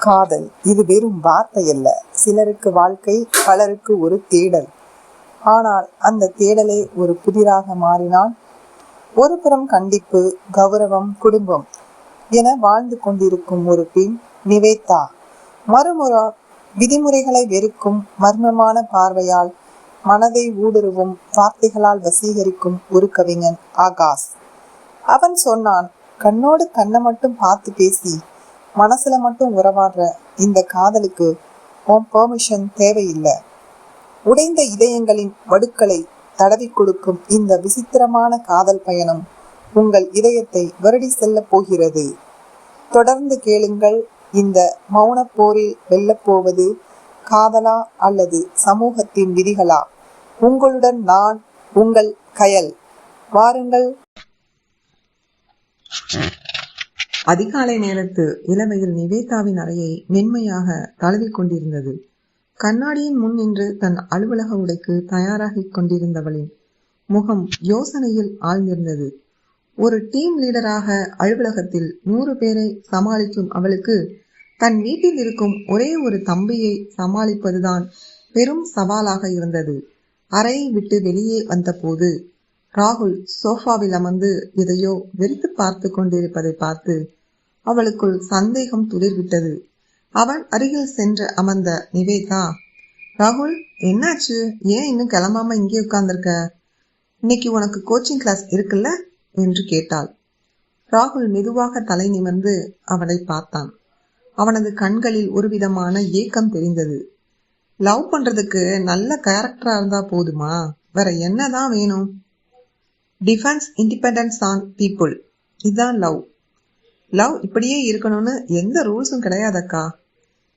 காதல் இது வெறும் வார்த்தை அல்ல. சிலருக்கு வாழ்க்கை, பலருக்கு ஒரு தேடல். ஆனால் அந்த தேடலை ஒரு புதிராக மாறினால், ஒரு புறம் கண்டிப்பு, கௌரவம், குடும்பம் என வாழ்ந்து கொண்டிருக்கும் ஒரு பெண் நிவேதா, மறுமுறை விதிமுறைகளை வெறுக்கும் மர்மமான பார்வையால் மனதை ஊடுருவும் வார்த்தைகளால் வசீகரிக்கும் ஒரு கவிஞன் ஆகாஷ். அவன் சொன்னான், கண்ணோடு கண்ணை மட்டும் பார்த்து பேசி மனசுல மட்டும் உறவாடுற இந்த காதலுக்கு உன் பெர்மிஷன் தேவையில்லை. உடைந்த இதயங்களின் வடுக்களை தடவி கொடுக்கும் இந்த விசித்திரமான காதல் பயணம் உங்கள் இதயத்தை வருடி செல்ல போகிறது. தொடர்ந்து கேளுங்கள். இந்த மௌன போரில் வெல்லப்போவது காதலா அல்லது சமூகத்தின் விதிகளா? உங்களுடன் நான், உங்கள் கயல். வாருங்கள். அதிகாலை நேரத்து இளவையில் நிவேதாவின் அறையை மென்மையாக தழுவிக் கொண்டிருந்தது. கண்ணாடியின் முன் நின்று தன் அலுவலக உடைக்கு தயாராகிக் கொண்டிருந்தவளின் முகம் யோசனையில் ஆழ்ந்திருந்தது. ஒரு டீம் லீடராக அலுவலகத்தில் 100 பேரை சமாளிக்கும் அவளுக்கு தன் வீட்டில் இருக்கும் ஒரே ஒரு தம்பியை சமாளிப்பதுதான் பெரும் சவாலாக இருந்தது. அறையை விட்டு வெளியே வந்தபோது ராகுல் சோஃபாவில் அமர்ந்து எதையோ வெறித்து பார்த்து கொண்டிருப்பதை பார்த்து அவளுக்குள் சந்தேகம் துளிர்விட்டது. அவன் அருகில் சென்று அமர்ந்த நிவேதா, ராகுல், என்னாச்சு? ஏன் இன்னும் கிளம்பாம இங்கே உட்கார்ந்திருக்க? இன்னைக்கு உனக்கு கோச்சிங் கிளாஸ் இருக்குல்ல என்று கேட்டாள். ராகுல் மெதுவாக தலை நிமிர்ந்து அவளை பார்த்தான். அவனது கண்களில் ஒரு விதமான ஏக்கம் தெரிந்தது. லவ் பண்றதுக்கு நல்ல கேரக்டரா இருந்தா போதுமா? வேற என்னதான் வேணும்? டிஃபென்ஸ் இண்டிபெண்டன்ஸ் ஆன் பீப்புள், இதுதான் லவ். லவ் இப்படியே இருக்கணும்னு எந்த ரூல்ஸும் கிடையாதக்கா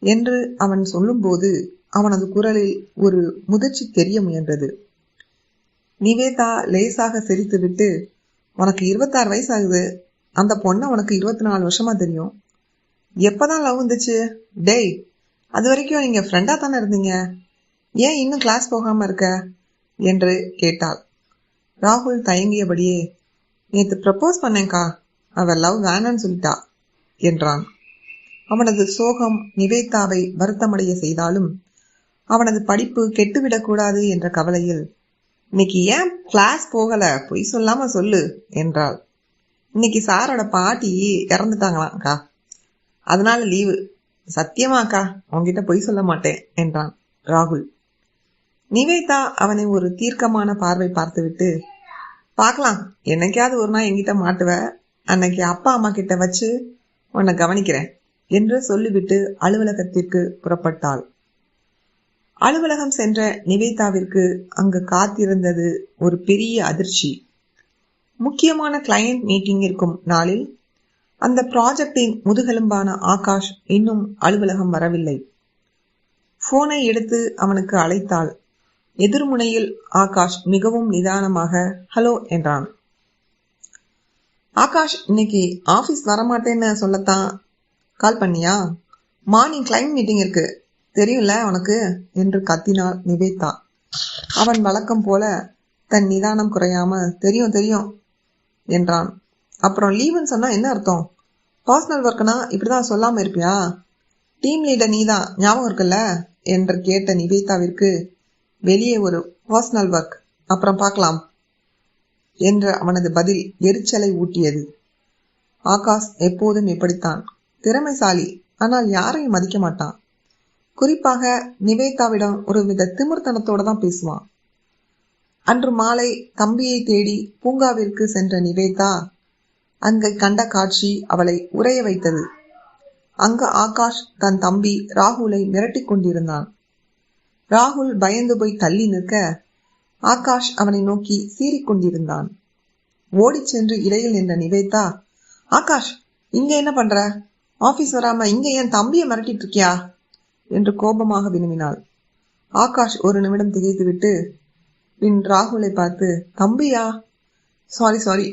என்று அவன் சொல்லும்போது அவனது குரலில் ஒரு முதிர்ச்சி தெரிய முயன்றது. நிவேதா லேசாக சிரித்துவிட்டு, உனக்கு 26 வயசு ஆகுது, அந்த பொண்ணை உனக்கு 24 வருஷமா தெரியும், எப்பதான் லவ் வந்துச்சு? டேய், அது வரைக்கும் நீங்க ஃப்ரெண்டா தானே இருந்தீங்க, ஏன் இன்னும் கிளாஸ் போகாம இருக்க என்று கேட்டாள். ராகுல் தயங்கியபடியே, நேற்று ப்ரப்போஸ் பண்ணேன்கா, அவ லவ் வேணான்னு சொல்லிட்டா என்றான். அவனது சோகம் நிவேதாவை வருத்தமடைய செய்தாலும் அவனது படிப்பு கெட்டுவிடக்கூடாது என்ற கவலையில், இன்னைக்கு ஏன் கிளாஸ் போகல, பொய் சொல்லாம சொல்லு என்றாள். இன்னைக்கு சாரோட பாட்டி இறந்துட்டாங்களாம்க்கா, அதனால லீவு. சத்தியமாக்கா, உன்கிட்ட பொய் சொல்ல மாட்டேன் என்றான் ராகுல். நிவேதா அவனை ஒரு தீர்க்கமான பார்வை பார்த்துவிட்டு, பார்க்கலாம், என்னைக்காவது ஒரு நாள் என்கிட்ட மாட்டுவ, அன்னைக்கு அப்பா அம்மா கிட்ட வச்சு உன்னை கவனிக்கிறேன் என்று சொல்லிவிட்டு அலுவலகத்திற்கு புறப்பட்டாள். அலுவலகம் சென்ற நிவேதாவிற்கு அங்கு காத்திருந்தது ஒரு பெரிய அதிர்ச்சி. முக்கியமான கிளையண்ட் மீட்டிங் இருக்கும் நாளில் அந்த ப்ராஜெக்டின் முதுகெலும்பான ஆகாஷ் இன்னும் அலுவலகம் வரவில்லை. போனை எடுத்து அவனுக்கு அழைத்தாள். எதிர்முனையில் ஆகாஷ் மிகவும் நிதானமாக ஹலோ என்றான். ஆகாஷ், இன்னைக்கு ஆபீஸ் வரமாட்டேன்னு சொல்லத்தான் கால் பண்ணியா? மார்னிங் கிளைண்ட் மீட்டிங் இருக்கு, தெரியும்ல உனக்கு என்று கத்தினாள் நிவேதா. அவன் வழக்கம் போல தன் நிதானம் குறையாம தெரியும் தெரியும் என்றான். அப்புறம் லீவுன்னு சொன்னா என்ன அர்த்தம்? பர்சனல் ஒர்க்னா இப்படிதான் சொல்லாம இருப்பியா? டீம் லீடர் நீதான், ஞாபகம் இருக்குல்ல என்று கேட்ட நிவேதாவிற்கு வெளியே ஒரு பர்சனல் ஒர்க், அப்புறம் பார்க்கலாம் என்ற அவனது பதில் எரிச்சலை ஊட்டியது. ஆகாஷ் எப்போதும் எப்படித்தான், திறமைசாலி, ஆனால் யாரையும் மதிக்க மாட்டான். குறிப்பாக நிவேதாவிடம் ஒரு வித திமிர்த்தனத்தோட தான் பேசுவான். அன்று மாலை தம்பியை தேடி பூங்காவிற்கு சென்ற நிவேதா அங்கு கண்ட காட்சி அவளை உறைய வைத்தது. அங்கு ஆகாஷ் தன் தம்பி ராகுலை மிரட்டி கொண்டிருந்தான். ராகுல் பயந்து போய் தள்ளி நிற்க ஆகாஷ் அவனை நோக்கி சீறிக்கொண்டிருந்தான். ஓடி சென்று இடையில் நின்ற நிவேதா, ஆகாஷ், இங்க என்ன பண்ற? ஆபீஸ் வராம இங்க என் தம்பியை மிரட்டிட்டு இருக்கியா என்று கோபமாக வினவினாள். ஆகாஷ் ஒரு நிமிடம் திகைத்துவிட்டு பின் ராகுலை பார்த்து, தம்பியா? சாரி,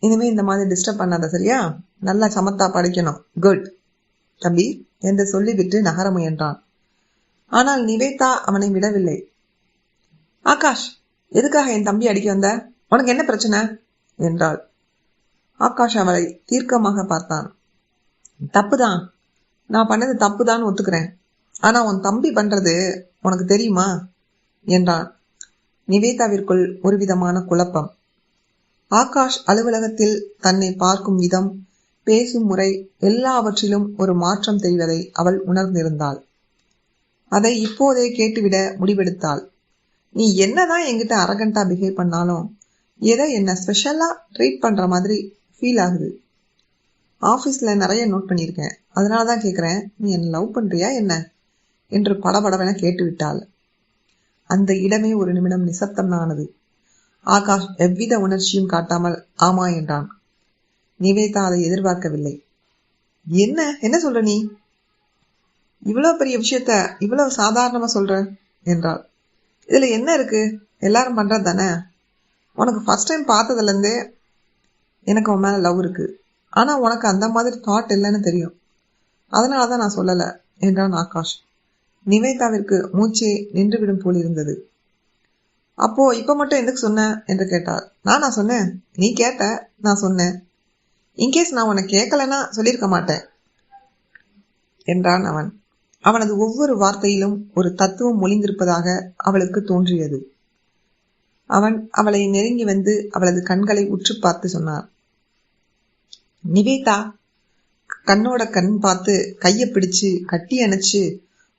இனிமே இந்த மாதிரி டிஸ்டர்ப் பண்ணாத, சரியா? நல்லா சமத்தா படிக்கணும், குட் தம்பி என்று சொல்லிவிட்டு நகர முயன்றான். ஆனால் நிவேதா அவனை விடவில்லை. ஆகாஷ், எதுக்காக என் தம்பி அடிக்க வந்த? உனக்கு என்ன பிரச்சனை என்றாள். ஆகாஷ் அவளை தீர்க்கமாக பார்த்தான். தப்புதான், நான் பண்ணது தப்புதான் ஒத்துக்கிறேன். ஆனா உன் தம்பி பண்றது உனக்கு தெரியுமா என்றான். நிவேதாவிற்குள் ஒரு விதமான குழப்பம். ஆகாஷ் அலுவலகத்தில் தன்னை பார்க்கும் விதம், பேசும் முறை எல்லாவற்றிலும் ஒரு மாற்றம் தெரிவதை அவள் உணர்ந்திருந்தாள். அதை இப்போதே கேட்டுவிட முடிவெடுத்தாள். நீ என்னதான் என்கிட்ட அரகண்டா பிஹேவ் பண்ணாலும் ஏதோ என்ன ஸ்பெஷலா ட்ரீட் பண்ற மாதிரி ஃபீல் ஆகுது. ஆபீஸ்ல நிறைய நோட் பண்ணியிருக்கேன். அதனாலதான் கேக்குறேன், நீ என்ன லவ் பண்றியா என்ன என்று படபடவென கேட்டுவிட்டாள். அந்த இடமே ஒரு நிமிடம் நிசப்தமானது. ஆகாஷ் எவ்வித உணர்ச்சியும் காட்டாமல் ஆமா என்றான். நிவேதா அதை எதிர்பார்க்கவில்லை. என்ன சொல்ற நீ? இவ்வளவு பெரிய விஷயத்த இவ்வளவு சாதாரணமா சொல்ற என்றாள். இதுல என்ன இருக்கு? எல்லாரும் பண்றது தானே. உனக்கு ஃபர்ஸ்ட் டைம் பார்த்ததுல இருந்தே எனக்கு உன் மேல லவ் இருக்கு. ஆனா உனக்கு அந்த மாதிரி தாட் இல்லைன்னு தெரியும். அதனாலதான் நான் சொல்லல என்றான் ஆகாஷ். நிவேதாவிற்கு மூச்சே நின்றுவிடும் போல் இருந்தது. அப்போ இப்ப மட்டும் எதுக்கு சொன்ன என்று கேட்டாள். நான் சொன்னேன், நீ கேட்ட, நான் சொன்னேன். இன்கேஸ் நான் உன்னை கேட்கலன்னா சொல்லியிருக்க மாட்டேன் என்றான் அவன். அவனது ஒவ்வொரு வார்த்தையிலும் ஒரு தத்துவம் ஒளிந்திருப்பதாக அவளுக்கு தோன்றியது. அவன் அவளை நெருங்கி வந்து அவளது கண்களை உற்று பார்த்து சொன்னான். நிவேதா, கண்ணோட கண் பார்த்து கைய பிடிச்சு கட்டி அணைச்சு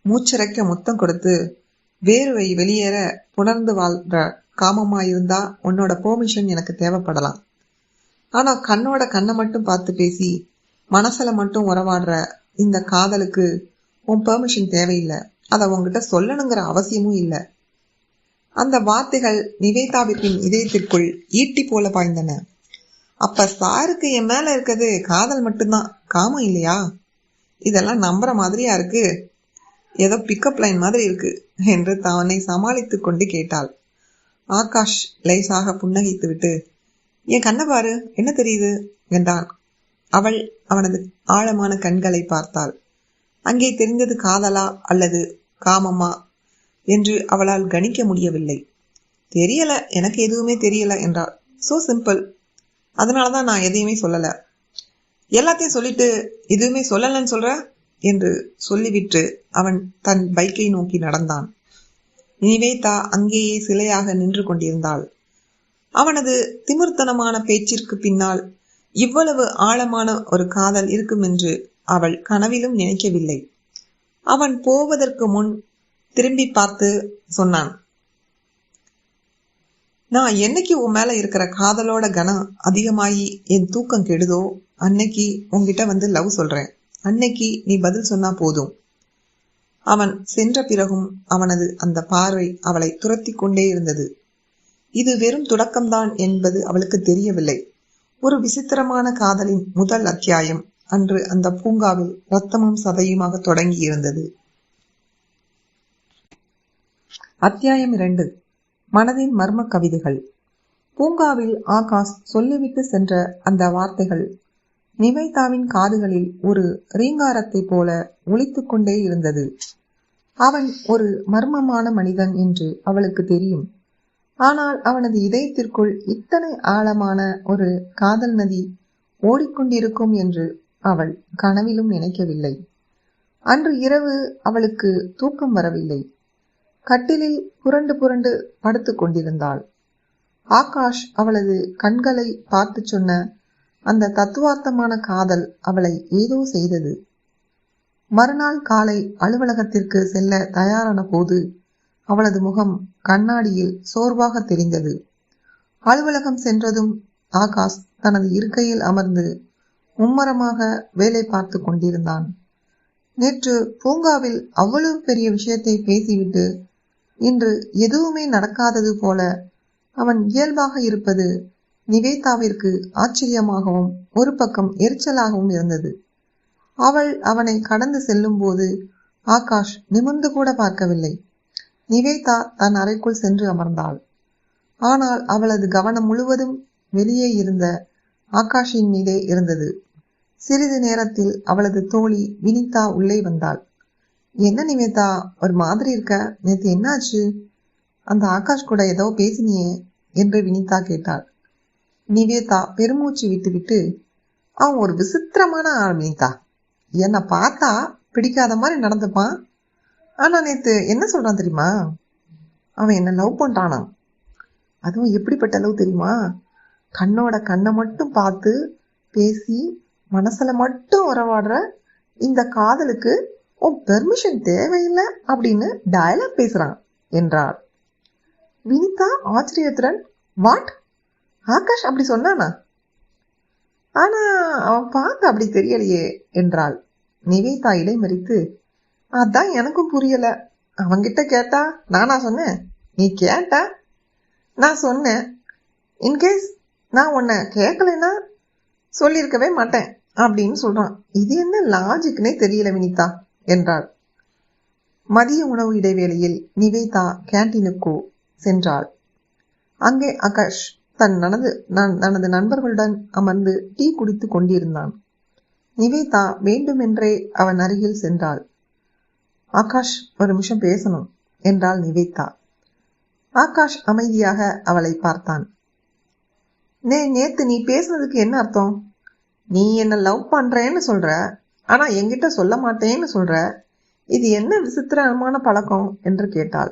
மூச்சரைக்க முத்தம் கொடுத்து வேர்வை வெளியேற புணர்ந்து வாழ்ற காமமாயிருந்தா உன்னோட பெர்மிஷன் எனக்கு தேவைப்படலாம். ஆனா கண்ணோட கண்ணை மட்டும் பார்த்து பேசி மனசுல மட்டும் உறவாடுற இந்த காதலுக்கு உன் பெர்மிஷன் தேவையில்லை. அதை உன்கிட்ட சொல்லணுங்கிற அவசியமும் இல்லை. அந்த வார்த்தைகள் நிவேதாவிற்கின் இதயத்திற்குள் ஈட்டி போல பாய்ந்தன. அப்ப சாருக்கு என் மேல இருக்கிறது காதல் மட்டும்தான், காமம் இல்லையா? இதெல்லாம் நம்புற மாதிரியா இருக்கு? ஏதோ பிக்கப் லைன் மாதிரி இருக்கு என்று தன்னை சமாளித்துக் கொண்டு கேட்டாள். ஆகாஷ் லேசாக புன்னகைத்து விட்டு, என் கண்ணை பாரு, என்ன தெரியுது என்றான். அவள் அவனது ஆழமான கண்களை பார்த்தாள். அங்கே தெரிந்தது காதலா அல்லது காமமா என்று அவளால் கணிக்க முடியவில்லை. தெரியல, எனக்கு எதுவுமே தெரியல என்றாள். So simple. அதனாலதான் நான் எதையுமே சொல்லல. எல்லாத்தையும் சொல்லிட்டு எதுவுமே சொல்லலன்னு சொல்ற என்று சொல்லிவிட்டு அவன் தன் பைக்கை நோக்கி நடந்தான். நிவேதா அங்கேயே சிலையாக நின்று கொண்டிருந்தாள். அவனது திமிர்த்தனமான பேச்சிற்கு பின்னால் இவ்வளவு ஆழமான ஒரு காதல் இருக்கும் என்று அவள் கனவிலும் நினைக்கவில்லை. அவன் போவதற்கு முன் திரும்பி பார்த்து சொன்னான், நான் என்னைக்கு உன் மேல இருக்கிற காதலோட கனம் அதிகமாகி என் தூக்கம் கெடுதோ அன்னைக்கு உன்கிட்ட வந்து லவ் சொல்றேன். அன்னைக்கு நீ பதில் சொன்னா போதும். அவன் சென்ற பிறகும் அவனது அந்த பார்வை அவளை துரத்தி கொண்டே இருந்தது. இது வெறும் தொடக்கம்தான் என்பது அவளுக்கு தெரியவில்லை. ஒரு விசித்திரமான காதலின் முதல் அத்தியாயம் அன்று அந்த பூங்காவில் ரத்தமும் சதையுமாக தொடங்கி இருந்தது. அத்தியாயம் 2. மனதின் மர்ம கவிதைகள். பூங்காவில் ஆகாஷ் சொல்லிவிட்டு சென்ற அந்த வார்த்தைகள் நிவேதாவின் காதுகளில் ஒரு ரீங்காரத்தை போல ஒலித்துக் கொண்டே இருந்தது. அவன் ஒரு மர்மமான மனிதன் என்று அவளுக்கு தெரியும். ஆனால் அவனது இதயத்திற்குள் இத்தனை ஆழமான ஒரு காதல் நதி ஓடிக்கொண்டிருக்கும் என்று அவள் கனவிலும் நினைக்கவில்லை. அன்று இரவு அவளுக்கு தூக்கம் வரவில்லை. கட்டிலில் புரண்டு புரண்டு படுத்து கொண்டிருந்தாள். ஆகாஷ் அவளது கண்களை பார்த்து சொன்ன அந்த தத்துவார்த்தமான காதல் அவளை ஏதோ செய்தது. மறுநாள் காலை அலுவலகத்திற்கு செல்ல தயாரான போது அவளது முகம் கண்ணாடியில் சோர்வாக தெரிந்தது. அலுவலகம் சென்றதும் ஆகாஷ் தனது இருக்கையில் அமர்ந்து மும்மரமாக வேலை பார்த்து கொண்டிருந்தான். நேற்று பூங்காவில் அவ்வளவு பெரிய விஷயத்தை பேசிவிட்டு இன்று எதுவுமே நடக்காதது போல அவன் இயல்பாக இருப்பது நிவேதாவிற்கு ஆச்சரியமாகவும் ஒரு பக்கம் எரிச்சலாகவும் இருந்தது. அவள் அவனை கடந்து செல்லும் போது ஆகாஷ் நிமிர்ந்து கூட பார்க்கவில்லை. நிவேதா தன் அறைக்குள் சென்று அமர்ந்தாள். ஆனால் அவளது கவனம் முழுவதும் வெளியே இருந்த ஆகாஷின் மீதே இருந்தது. சிறிது நேரத்தில் அவளது தோழி வினிதா உள்ளே வந்தாள். என்ன நிவேதா, ஒரு மாதிரி இருக்க? நேத்து என்னாச்சு? அந்த ஆகாஷ் கூட ஏதோ பேசினியே என்று வினிதா கேட்டாள். நிவேதா பெருமூச்சு விட்டுவிட்டு, அவன் ஒரு விசித்திரமான ஆள் வினிதா. என்னை பார்த்தா பிடிக்காத மாதிரி நடந்துப்பான். ஆனா நேத்து என்ன சொல்றான் தெரியுமா? அவன் என்ன லவ் பண்றானா. அதுவும் எப்படிப்பட்ட லவ் தெரியுமா? கண்ணோட கண்ணை மட்டும் பார்த்து பேசி மனசுல மட்டும் உறவாடுற இந்த காதலுக்கு உன் பெர்மிஷன் தேவையில்லை அப்படின்னு டயலாக் பேசுறான் என்றார். வினிதா ஆச்சரியத்துடன், வாட், ஆகாஷ் அப்படி சொன்னானா? ஆனா அவன் பார்க்க அப்படி தெரியலையே என்றாள். நிவேதா இடைமறித்து, அதான் எனக்கும் புரியல. அவன்கிட்ட கேட்டா நானா சொன்னேன்? நீ கேட்டா நான் சொன்னேன். இன்கேஸ் நான் உன்னை கேட்கலைன்னா சொல்லியிருக்கவே மாட்டேன் அப்படின்னு சொல்றான். இது என்ன லாஜிக்னே தெரியல வினிதா என்றாள். மதிய உணவு இடைவேளையில் நிவேதா கேன்டீனுக்கு சென்றாள். அங்கே ஆகாஷ் தனது நண்பர்களுடன் அமர்ந்து டீ குடித்து கொண்டிருந்தான். நிவேதா வேண்டுமென்றே அவன் அருகில் சென்றாள். ஆகாஷ், ஒரு நிமிஷம் பேசணும் என்றாள் நிவேதா. ஆகாஷ் அமைதியாக அவளை பார்த்தான். நேத்து நீ பேசுனதுக்கு என்ன அர்த்தம்? நீ என்ன லவ் பண்றேன்னு சொல்ற, ஆனா என்கிட்ட சொல்ல மாட்டேன்னு சொல்ற. இது என்ன விசித்திரமான பழக்கம் என்று கேட்டாள்.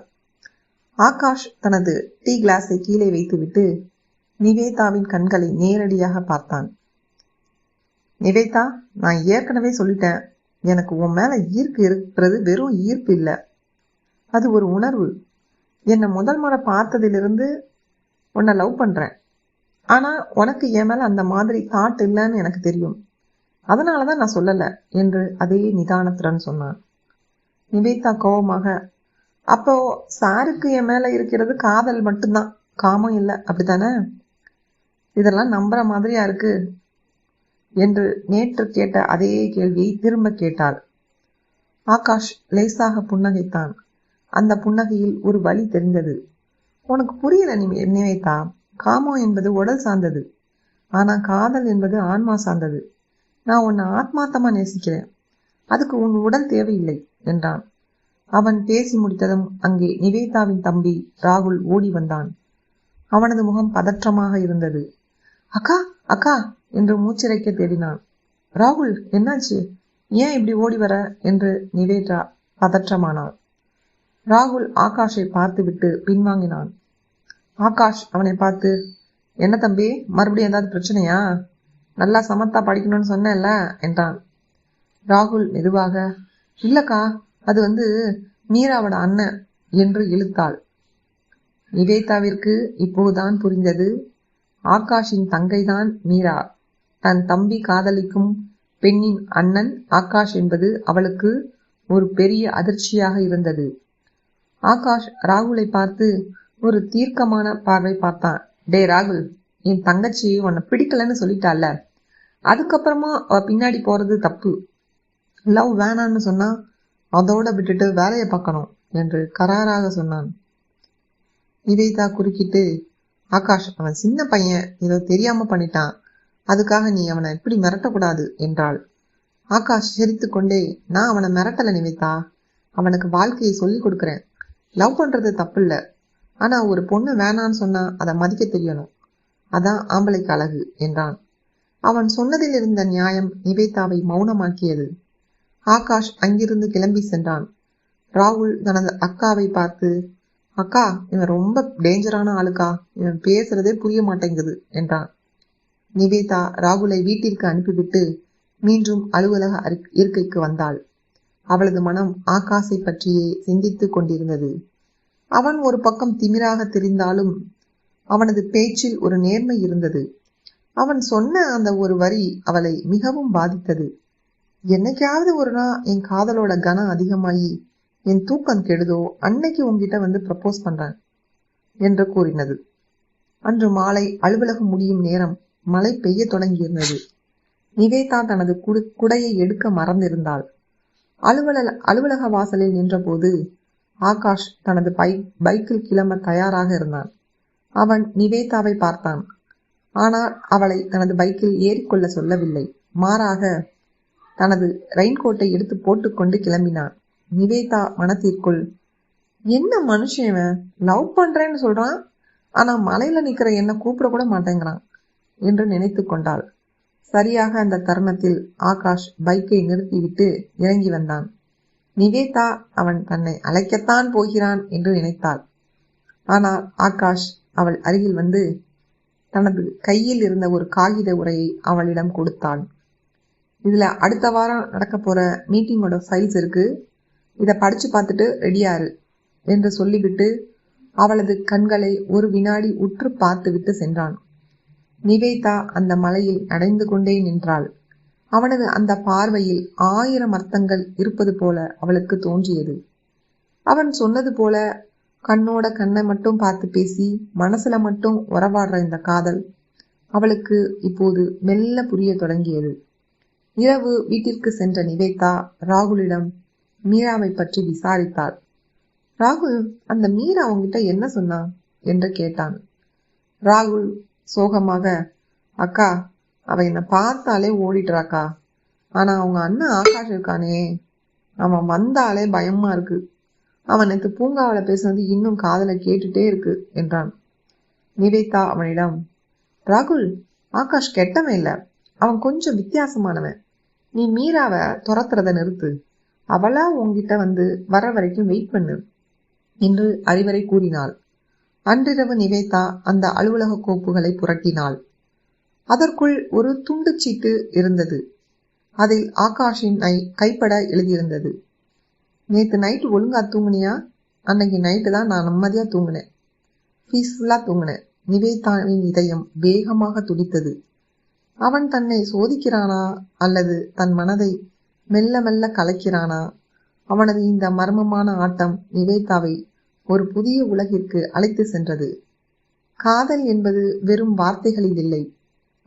ஆகாஷ் தனது டீ கிளாஸை கீழே வைத்துவிட்டு நிவேதாவின் கண்களை நேரடியாக பார்த்தான். நிவேதா, நான் ஏற்கனவே சொல்லிட்டேன், எனக்கு உன் மேல ஈர்ப்பு இருக்கிறது வெறும் ஈர்ப்பு இல்லை, அது ஒரு உணர்வு. என்னை முதல் முறை பார்த்ததிலிருந்து உன்னை லவ் பண்றேன். ஆனா உனக்கு என் மேல அந்த மாதிரி தாட் இல்லைன்னு எனக்கு தெரியும். அதனாலதான் நான் சொல்லல என்று அதே நிதானத்துடன் சொன்னான். நிவேதா கோபமாக, அப்போ சாருக்கு என் மேல இருக்கிறது காதல் மட்டும்தான், காமம் இல்லை, அப்படித்தானே? இதெல்லாம் நம்புற மாதிரியா இருக்கு என்று நேற்று கேட்ட அதே கேள்வியை திரும்ப கேட்டாள். ஆகாஷ் லேசாக புன்னகைத்தான். அந்த புன்னகையில் ஒரு வலி தெரிந்தது. உனக்கு புரியல நிவேதா, காமம் என்பது உடல் சார்ந்தது, ஆனா காதல் என்பது ஆன்மா சார்ந்தது. நான் உன்னை ஆத்மார்த்தமா நேசிக்கிறேன், அதுக்கு உன் உடல் தேவையில்லை என்றான். அவன் பேசி முடித்ததும் அங்கே நிவேதாவின் தம்பி ராகுல் ஓடி வந்தான். அவனது முகம் பதற்றமாக இருந்தது. அக்கா அக்கா என்று மூச்சிறைக்க தேடினான். ராகுல், என்னாச்சு? ஏன் இப்படி ஓடி வர என்று நிவேதா பதற்றமானாள். ராகுல் ஆகாஷை பார்த்துவிட்டு பின்வாங்கினான். ஆகாஷ் அவனை பார்த்து, என்ன தம்பி, மறுபடியும் ஏதாவது பிரச்சனையா? நல்லா சமத்தா படிக்கணும்னு சொன்னேன்ல என்றான். ராகுல் மெதுவாக, இல்லக்கா, அது மீராவோட அண்ணன் என்று இழுத்தாள். நிவேதாவிற்கு இப்போதுதான் புரிந்தது, ஆகாஷின் தங்கைதான் மீரா. தன் தம்பி காதலிக்கும் பெண்ணின் அண்ணன் ஆகாஷ் என்பது அவளுக்கு ஒரு பெரிய அதிர்ச்சியாக இருந்தது. ஆகாஷ் ராகுலை பார்த்து ஒரு தீர்க்கமான பார்வை பார்த்தான். டே ராகுல், என் தங்கச்சி உன்னை பிடிக்கலன்னு சொல்லிட்டால, அதுக்கப்புறமா அவ பின்னாடி போறது தப்பு. லவ் வேணான்னு சொன்னா அதோட விட்டுட்டு வேலையை பார்க்கணும் என்று கராராக சொன்னான். நிவேதா குறுக்கிட்டு, ஆகாஷ், அவன் சின்ன பையன், ஏதோ தெரியாம பண்ணிட்டான், அதுக்காக நீ அவனை இப்படி மிரட்டக்கூடாது என்றாள். ஆகாஷ் சிரித்து கொண்டே, நான் அவனை மிரட்டல நிவேதா, அவனுக்கு வாழ்க்கையை சொல்லி கொடுக்குறேன். லவ் பண்றது தப்பு இல்லை, ஆனா ஒரு பொண்ணு வேணான்னு சொன்னா அதை மதிக்க தெரியணும், அதான் ஆம்பளைக்கு அழகு என்றான். அவன் சொன்னதில் இருந்த நியாயம் நிவேதாவை மௌனமாக்கியது. ஆகாஷ் அங்கிருந்து கிளம்பி சென்றான். ராகுல் தனது அக்காவை பார்த்து, அக்கா, இவன் ரொம்ப டேஞ்சரான ஆளுக்கா, இவன் பேசுறதே புரிய மாட்டேங்குது என்றான். நிவேதா ராகுலை வீட்டிற்கு அனுப்பிவிட்டு மீண்டும் அலுவலக இருக்கைக்கு வந்தாள். அவளது மனம் ஆகாஷை பற்றியே சிந்தித்துக் கொண்டிருந்தது. அவன் ஒரு பக்கம் திமிராக தெரிந்தாலும் அவனது பேச்சில் ஒரு நேர்மை இருந்தது. அவன் சொன்ன அந்த ஒரு வரி அவளை மிகவும் பாதித்தது. என்னைக்காவது ஒரு நாள் என் காதலோட கனம் அதிகமாகி என் தூக்கம் கெடுதோ அன்னைக்கு உங்ககிட்ட ப்ரப்போஸ் பண்றேன் என்று கூறினது. அன்று மாலை அலுவலகம் முடியும் நேரம். மழை பெய்ய தொடங்கியிருந்தது. நிவேதா தனது குடையை எடுக்க மறந்திருந்தாள். அலுவலக வாசலில் நின்றபோது ஆகாஷ் தனது பைக்கில் கிளம்ப தயாராக இருந்தான். அவன் நிவேதாவை பார்த்தான். ஆனால் அவளை தனது பைக்கில் ஏறிக்கொள்ள சொல்லவில்லை. மாறாக தனது ரெயின்கோட்டை எடுத்து போட்டுக்கொண்டு கிளம்பினான். நிவேதா மனத்திற்குள், என்ன மனுஷன், லவ் பண்றேன்னு சொல்றான், ஆனா மலையில நிக்கிற என்ன கூப்பிட கூட மாட்டேங்கிறான் என்று நினைத்து கொண்டாள். சரியாக அந்த தருணத்தில் ஆகாஷ் பைக்கை நிறுத்திவிட்டு இறங்கி வந்தான். நிவேதா அவன் தன்னை அழைக்கத்தான் போகிறான் என்று நினைத்தாள். ஆனால் ஆகாஷ் அவள் அருகில் வந்து தனது கையில் இருந்த ஒரு காகித உரையை அவளிடம் கொடுத்தான். இதுல அடுத்த வாரம் நடக்க போற மீட்டிங்கோட ஃபைல்ஸ் இருக்கு, இதை படிச்சு பார்த்துட்டு ரெடியாரு என்று சொல்லிவிட்டு அவளது கண்களை ஒரு வினாடி உற்று பார்த்து விட்டு சென்றான். நிவேதா அந்த மலையில் அடைந்து கொண்டே நின்றாள். அவனது அந்த பார்வையில் 1000 அர்த்தங்கள் இருப்பது போல அவளுக்கு தோன்றியது. அவன் சொன்னது போல கண்ணோட கண்ணை மட்டும் பார்த்து பேசி மனசுல மட்டும் உறவாடுற இந்த காதல் அவளுக்கு இப்போது மெல்ல புரிய தொடங்கியது. இரவு வீட்டிற்கு சென்ற நிவேதா ராகுலிடம் மீராவை பற்றி விசாரித்தாள். ராகுல், அந்த மீரா அவங்கிட்ட என்ன சொன்னா என்று கேட்டான். ராகுல் சோகமாக, அக்கா, அவ என்னை பார்த்தாலே ஓடிட்டுறாக்கா. ஆனா அவங்க அண்ணன் ஆகாஷ் இருக்கானே, அவன் வந்தாலே பயமா இருக்கு. அவன் நேற்று பூங்காவில பேசுனது இன்னும் காதல கேட்டுட்டே இருக்கு என்றான். நிவேதா அவனிடம், ராகுல், ஆகாஷ் கெட்டவன் இல்ல, அவன் கொஞ்சம் வித்தியாசமானவன். நீ மீராவை துரத்துறத நிறுத்து, அவளா உன்கிட்ட வந்து வர வரைக்கும் வெயிட் பண்ணு என்று அறிவுரை கூறினாள். அன்றிரவு நிவேதா அந்த அலுவலக கோப்புகளை புரட்டினாள். அதற்குள் ஒரு துண்டு சீட்டு இருந்தது. அதில் ஆகாஷின் கைப்பட எழுதியிருந்தது. நேற்று நைட்டு ஒழுங்கா தூங்குனியா? அன்னைக்கு நைட்டு தான் நான் நிம்மதியா தூங்கினேன், பீஸ்ஃபுல்லா தூங்கினேன். நிவேதாவின் இதயம் வேகமாக துடித்தது. அவன் தன்னை சோதிக்கிறானா அல்லது தன் மனதை மெல்ல மெல்ல கலைக்கிறானா? அவனது இந்த மர்மமான ஆட்டம் நிவேதாவை ஒரு புதிய உலகிற்கு அழைத்து சென்றது. காதல் என்பது வெறும் வார்த்தைகளில் இல்லை,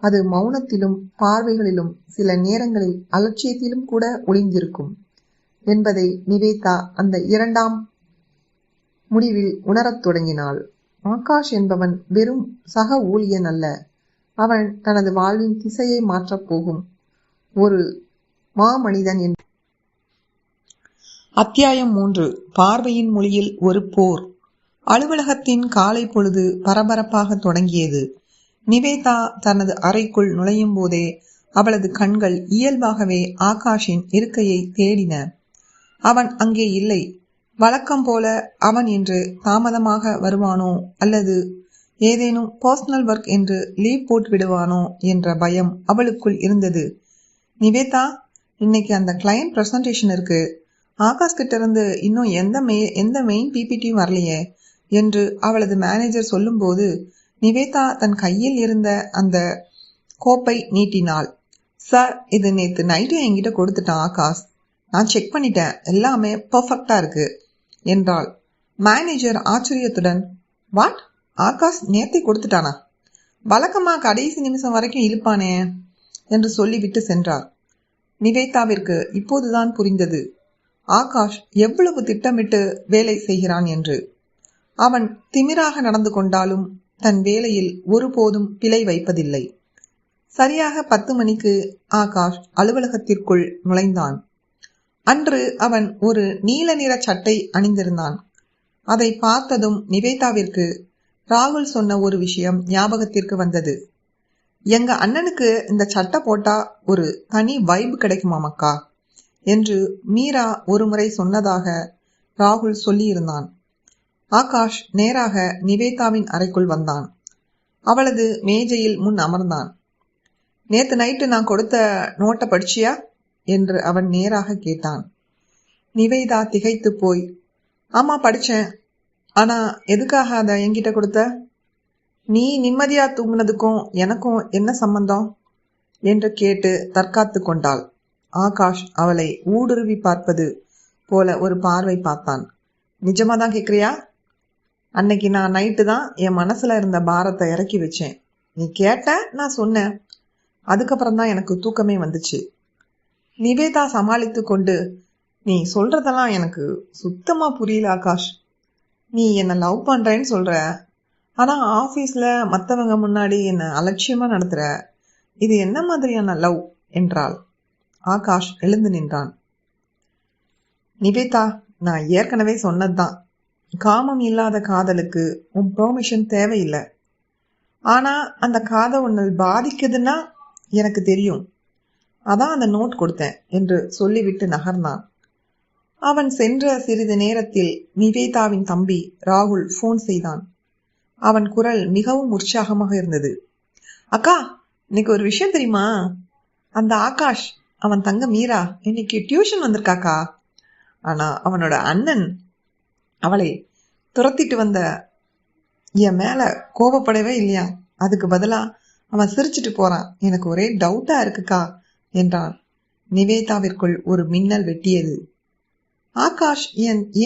அது மௌனத்திலும் பார்வைகளிலும் சில நேரங்களில் அலட்சியத்திலும் கூட ஒளிந்திருக்கும் என்பதை நிவேதா அந்த 2ஆம் முடிவில் உணரத் தொடங்கினாள். ஆகாஷ் என்பவன் வெறும் சக ஊழியன் அல்ல, அவன் தனது வாழ்வின் திசையை மாற்றப் போகும் ஒரு மாமனிதன். அத்தியாயம் 3. பார்வையின் மொழியில் ஒரு போர். அலுவலகத்தின் காலை பொழுது பரபரப்பாக தொடங்கியது. நிவேதா தனது அறைக்குள் நுழையும் போதே அவளது கண்கள் இயல்பாகவே ஆகாஷின் இருக்கையை தேடின. அவன் அங்கே இல்லை. வழக்கம் போல அவன் இன்று தாமதமாக வருவானோ அல்லது ஏதேனும் பர்சனல் ஒர்க் என்று லீவ் போட்டு விடுவானோ என்ற பயம் அவளுக்குள் இருந்தது. நிவேதா, இன்னைக்கு அந்த கிளையண்ட் பிரசன்டேஷன் இருக்கு, ஆகாஷ் கிட்ட இருந்து இன்னும் எந்த மெயின் பிபிடியும் வரலையே என்று அவளது மேனேஜர் சொல்லும்போது நிவேதா தன் கையில் இருந்த அந்த கோப்பை நீட்டினாள். சார், இது நேற்று நைட்டு என்கிட்ட கொடுத்துட்டான் ஆகாஷ், நான் செக் பண்ணிட்டேன், எல்லாமே பர்ஃபெக்டா இருக்கு என்றாள். மேனேஜர் ஆச்சரியத்துடன், வாட், ஆகாஷ் நேத்தை கொடுத்துட்டானா? வழக்கமா கடைசி நிமிஷம் வரைக்கும் இழுப்பானே என்று சொல்லிவிட்டு சென்றார். நிவேதாவிற்கு இப்போதுதான் புரிந்தது ஆகாஷ் எவ்வளவு திட்டமிட்டு வேலை செய்கிறான் என்று. அவன் திமிராக நடந்து கொண்டாலும் தன் வேலையில் ஒருபோதும் பிழை வைப்பதில்லை. சரியாக 10 மணிக்கு ஆகாஷ் அலுவலகத்திற்குள் நுழைந்தான். அன்று அவன் ஒரு நீல நிற சட்டை அணிந்திருந்தான். அதை பார்த்ததும் நிவேதாவிற்கு ராகுல் சொன்ன ஒரு விஷயம் ஞாபகத்திற்கு வந்தது. எங்க அண்ணனுக்கு இந்த சட்டை போட்டா ஒரு தனி வைப் கிடைக்குமாமக்கா என்று மீரா ஒருமுறை சொன்னதாக ராகுல் சொல்லியிருந்தான். ஆகாஷ் நேராக நிவேதாவின் அறைக்குள் வந்தான். அவளது மேஜையில் முன் அமர்ந்தான். நேத்து நைட்டு நான் கொடுத்த நோட்டை படிச்சியா என்று அவன் நேராக கேட்டான். நிவேதா திகைத்து போய், ஆமா படிச்சேன், ஆனா எதுக்காக அதை என்கிட்ட கொடுத்த? நீ நிம்மதியா தூங்குனதுக்கும் எனக்கும் என்ன சம்பந்தம் என்று கேட்டு தற்காத்து கொண்டாள். ஆகாஷ் அவளை ஊடுருவி பார்ப்பது போல ஒரு பார்வை பார்த்தான். நிஜமாதான் கேக்குறியா? அன்னைக்கு நான் நைட்டு தான் என் மனசுல இருந்த பாரத்தை இறக்கி வச்சேன். நீ கேட்ட, நான் சொன்னேன், அதுக்கப்புறம் தான் எனக்கு தூக்கமே வந்துச்சு. நிவேதா சமாளித்து கொண்டு, நீ சொல்றதெல்லாம் எனக்கு சுத்தமா புரியல ஆகாஷ். நீ என்ன லவ் பண்றேன்னு சொல்ற, ஆனா ஆபீஸ்ல மத்தவங்க முன்னாடி என்ன அலட்சியமா நடத்துற. இது என்ன மாதிரியான லவ் என்றாள். ஆகாஷ் எழுந்து நின்றான். நிவேதா, நான் ஏற்கனவே சொன்னதுதான், காமம் இல்லாத காதலுக்கு உன் பெர்மிஷன் தேவையில்லை. ஆனா அந்த காதல் உன்னை பாதிக்குதுன்னா எனக்கு தெரியும், அதான் அந்த நோட் கொடுத்தேன் என்று சொல்லிவிட்டு நகர்ந்தான். அவன் சென்ற சிறிது நேரத்தில் நிவேதாவின் தம்பி ராகுல் போன் செய்தான். அவன் குரல் மிகவும் உற்சாகமாக இருந்தது. அக்கா, இன்னைக்கு ஒரு விஷயம் தெரியுமா? அந்த ஆகாஷ், அவன் தங்க மீரா இன்னைக்கு டியூஷன் வந்திருக்காக்கா. ஆனா அவனோட அண்ணன் அவளை துரத்திட்டு வந்த என் மேல கோபப்படவே இல்லையா, அதுக்கு பதிலா அவன் சிரிச்சிட்டு போறான். எனக்கு ஒரே டவுட்டா இருக்குக்கா என்றான். நிவேதாவிற்குள் ஒரு மின்னல் வெட்டியது. ஆகாஷ்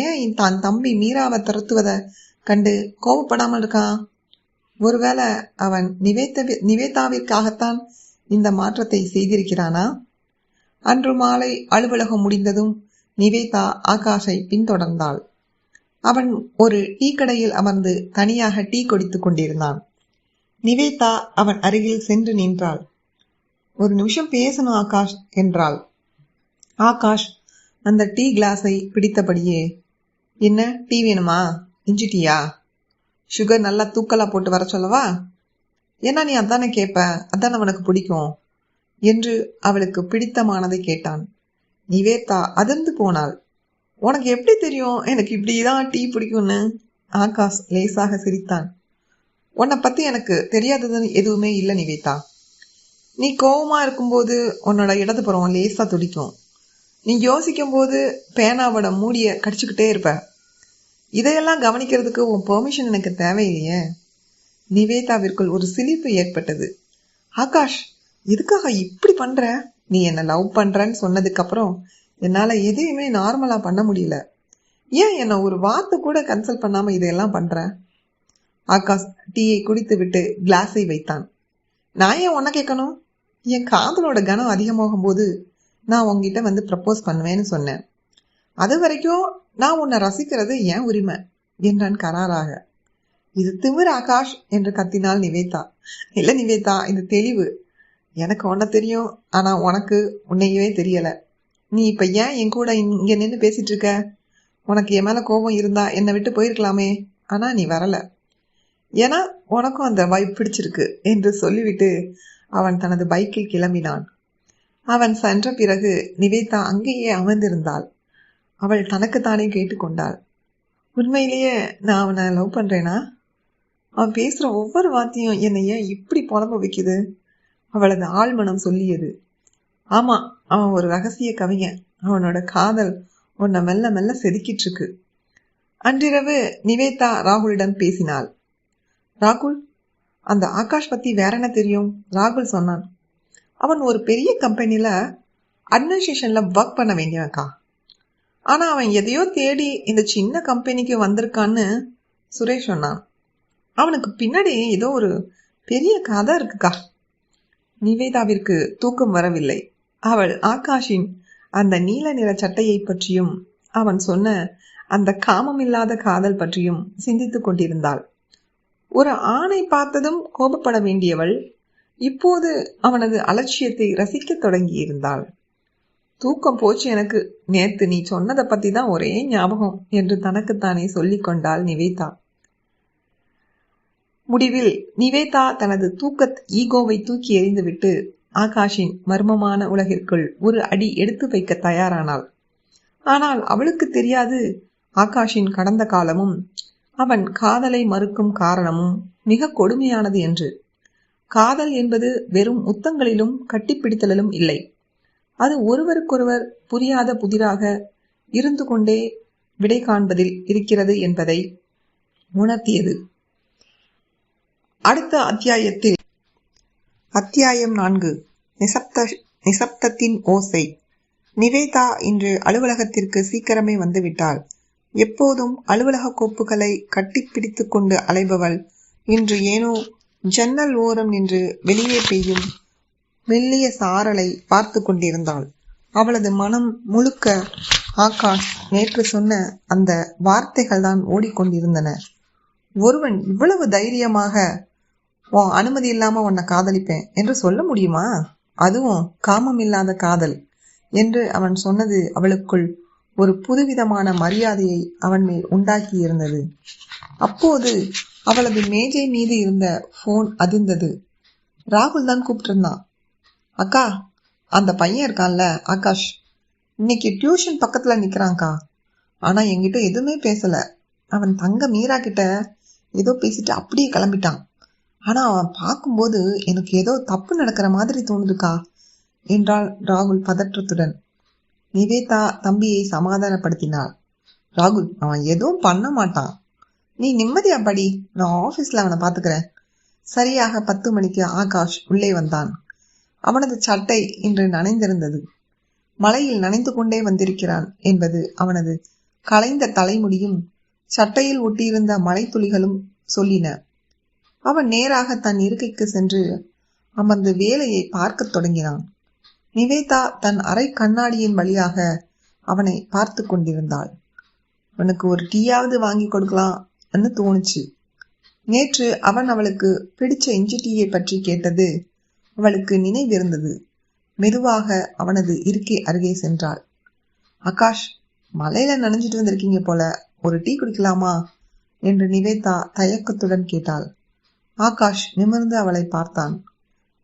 ஏன் தான் தம்பி மீராவை துரத்துவதை கண்டு கோபப்படாமல் இருக்கான்? ஒருவேளை அவன் நிவேதாவிற்காகத்தான் இந்த மாற்றத்தை செய்திருக்கிறானா? அன்று மாலை அலுவலகம் முடிந்ததும் நிவேதா ஆகாஷை பின்தொடர்ந்தாள். அவன் ஒரு டீ கடையில் அமர்ந்து தனியாக டீ குடித்துக் கொண்டிருந்தான். நிவேதா அவன் அருகில் சென்று நின்றாள். ஒரு நிமிஷம் பேசணும் ஆகாஷ் என்றாள். ஆகாஷ் அந்த டீ கிளாஸை பிடித்தபடியே, என்ன டீ வேணுமா? இஞ்சி டீயா? சுகர் நல்லா தூக்கலா போட்டு வர சொல்லவா? ஏன்னா நீ அதானே கேட்ப, அதானே அவனுக்கு பிடிக்கும் என்று அவளுக்கு பிடித்தமானதை கேட்டான். நிவேதா அதிர்ந்து போனாள். உனக்கு எப்படி தெரியும் எனக்கு இப்படிதான் டீ பிடிக்கும்னு? ஆகாஷ் லேசாக சிரித்தான். உன்னை பத்தி எனக்கு தெரியாததுன்னு எதுவுமே இல்லை நிவேதா. நீ கோபமா இருக்கும்போது உன்னோட இடதுபுறம் லேசா துடிக்கும். நீ யோசிக்கும் போது பேனாவோட மூடிய கடிச்சுக்கிட்டே இருப்ப. இதையெல்லாம் கவனிக்கிறதுக்கு உன் பெர்மிஷன் எனக்கு தேவையில்லையே. நிவேதாவிற்குள் ஒரு சிலிர்ப்பு ஏற்பட்டது. ஆகாஷ், எதுக்காக இப்படி பண்ற? நீ என்ன லவ் பண்றன்னு சொன்னதுக்கு அப்புறம் என்னால எதையுமே நார்மலா பண்ண முடியல. ஏன் என்ன ஒரு வார்த்தை கூட கன்சல்ட் பண்ணாம இதையெல்லாம் பண்ற? ஆகாஷ் டீயை குடித்து விட்டு கிளாஸை வைத்தான். நான் ஏன் உன்ன கேட்கணும்? என் காதலோட கனம் அதிகமாகும் போது நான் உங்ககிட்ட வந்து ப்ரப்போஸ் பண்ணுவேன்னு சொன்னேன். அது வரைக்கும் நான் உன்னை ரசிக்கிறது ஏன் உரிமை என்றான் கராராக. இது திமிர் ஆகாஷ் என்று கத்தினாள் நிவேதா. இல்ல நிவேதா, இது தெளிவு. எனக்கு உன்னை தெரியும், ஆனா உனக்கு உன்னையவே தெரியல. நீ இப்ப ஏன் என் கூட இங்க நின்று பேசிட்டு இருக்க? உனக்கு என் மேல கோபம் இருந்தா என்னை விட்டு போயிருக்கலாமே, ஆனா நீ வரல. ஏன்னா உனக்கும் அந்த வைப் பிடிச்சிருக்கு என்று சொல்லிவிட்டு அவன் தனது பைக்கில் கிளம்பினான். அவன் சென்ற பிறகு நிவேதா அங்கேயே அமர்ந்திருந்தாள். அவள் தனக்குத்தானே கேட்டுக்கொண்டாள். உண்மையிலேயே நான் அவனை லவ் பண்றேனா? அவன் பேசுற ஒவ்வொரு வார்த்தையும் என்னை ஏன் இப்படி புலம்ப வைக்குது? அவளது ஆழ்மனம் சொல்லியது. ஆமா, அவன் ஒரு ரகசிய கவிஞன். அவனோட காதல் உன்னை மெல்ல மெல்ல செதுக்கிட்டு இருக்கு. அன்றிரவு நிவேதா ராகுலிடம் பேசினாள். ராகுல், அந்த ஆகாஷ் பத்தி வேற என்ன தெரியும்? ராகுல் சொன்னான். அவன் ஒரு பெரிய கம்பெனில அட்மினிஸ்ட்ரேஷன்ல ஒர்க் பண்ண வேண்டியவன்க்கா. ஆனா அவன் எதையோ தேடி இந்த சின்ன கம்பெனிக்கு வந்திருக்கான்னு சுரேஷ் சொன்னான். அவனுக்கு பின்னாடி ஏதோ ஒரு பெரிய கதை இருக்குக்கா. நிவேதாவிற்கு தூக்கம் வரவில்லை. அவள் ஆகாஷின் அந்த நீல நிற சட்டையை பற்றியும் அவன் சொன்ன அந்த காமமில்லாத காதல் பற்றியும் சிந்தித்துக் கொண்டிருந்தாள். ஒரு ஆணை பார்த்ததும் கோபப்பட வேண்டியவள் இப்போது அவனது அலட்சியத்தை ரசிக்க தொடங்கியிருந்தாள். தூக்கம் போச்சு எனக்கு, நேத்து நீ சொன்னதை பத்தி தான் ஒரே ஞாபகம் என்று தனக்குத்தானே சொல்லிக் கொண்டாள் நிவேதா. முடிவில் நிவேதா தனது ஈகோவை தூக்கி எறிந்துவிட்டு ஆகாஷின் மர்மமான உலகிற்குள் ஒரு அடி எடுத்து வைக்க தயாரானாள். ஆனால் அவளுக்கு தெரியாது, ஆகாஷின் கடந்த காலமும் அவன் காதலை மறுக்கும் காரணமும் மிக கொடுமையானது என்று. காதல் என்பது வெறும் முத்தங்களிலும் கட்டிப்பிடித்தலிலும் இல்லை. அது ஒருவருக்கொருவர் புரியாத புதிராக இருந்து கொண்டே விடை காண்பதில் இருக்கிறது என்பதை உணர்த்தியது. அடுத்த அத்தியாயத்தில் அத்தியாயம் 4, நிசப்தத்தின் ஓசை. நிவேதா இன்று அலுவலகத்திற்கு சீக்கிரமே வந்துவிட்டாள். எப்போதும் அலுவலக கோப்புகளை கட்டிப்பிடித்து கொண்டு அலைபவள் இன்று ஏனோ ஜன்னல் ஓரம் நின்று வெளியே பெய்யும் மெல்லிய சாரலை பார்த்து கொண்டிருந்தாள். அவளது மனம் முழுக்க ஆகாஷ் நேற்று சொன்ன அந்த வார்த்தைகள் தான் ஓடிக்கொண்டிருந்தன. ஒருவன் இவ்வளவு தைரியமாக உன் அனுமதி இல்லாம உன்னை காதலிப்பேன் என்று சொல்ல முடியுமா? அதுவும் காமம் இல்லாத காதல் என்று அவன் சொன்னது அவளுக்குள் ஒரு புதுவிதமான மரியாதையை அவன் மேல் உண்டாக்கி இருந்தது. அப்போது அவளது மேஜை மீது இருந்த போன் அதிர்ந்தது. ராகுல் தான் கூப்பிட்டிருந்தான். அக்கா, அந்த பையன் இருக்கான்ல ஆகாஷ், இன்னைக்கு டியூஷன் பக்கத்துல நிக்கிறான்க்கா. ஆனா என்கிட்ட எதுவுமே பேசல. அவன் தங்க மீரா கிட்ட ஏதோ பேசிட்டு அப்படியே கிளம்பிட்டான். ஆனா அவன் பார்க்கும்போது எனக்கு ஏதோ தப்பு நடக்கிற மாதிரி தோணுதுக்கா என்றாள் ராகுல் பதற்றத்துடன். நிவேதா தம்பியை சமாதானப்படுத்தினாள். ராகுல், அவன் எதுவும் பண்ண மாட்டான், நீ நிம்மதியா படி, நான் ஆபீஸ்ல அவனை பாத்துக்கிறேன். சரியாக 10 மணிக்கு ஆகாஷ் உள்ளே வந்தான். அவனது சட்டை இன்று நனைந்திருந்தது. மழையில் நனைந்து கொண்டே வந்திருக்கிறான் என்பது அவனது கலைந்த தலைமுடியும் சட்டையில் ஒட்டியிருந்த மழை துளிகளும் சொல்லின. அவன் நேராக தன் இருக்கைக்கு சென்று அமர்ந்து வேலையை பார்க்க தொடங்கினான். நிவேதா தன் அரை கண்ணாடியின் வழியாக அவனை பார்த்து கொண்டிருந்தாள். அவனுக்கு ஒரு டீயாவது வாங்கி கொடுக்கலாம்னு தோணுச்சு. நேற்று அவன் அவளுக்கு பிடிச்ச இஞ்சி டீயை பற்றி கேட்டது அவளுக்கு நினைவிருந்தது. மெதுவாக அவனது இருக்கை அருகே சென்றாள். ஆகாஷ், மலையில நனைஞ்சிட்டு வந்திருக்கீங்க போல, ஒரு டீ குடிக்கலாமா என்று நிவேதா தயக்கத்துடன் கேட்டாள். ஆகாஷ் நிமிர்ந்து அவளை பார்த்தான்.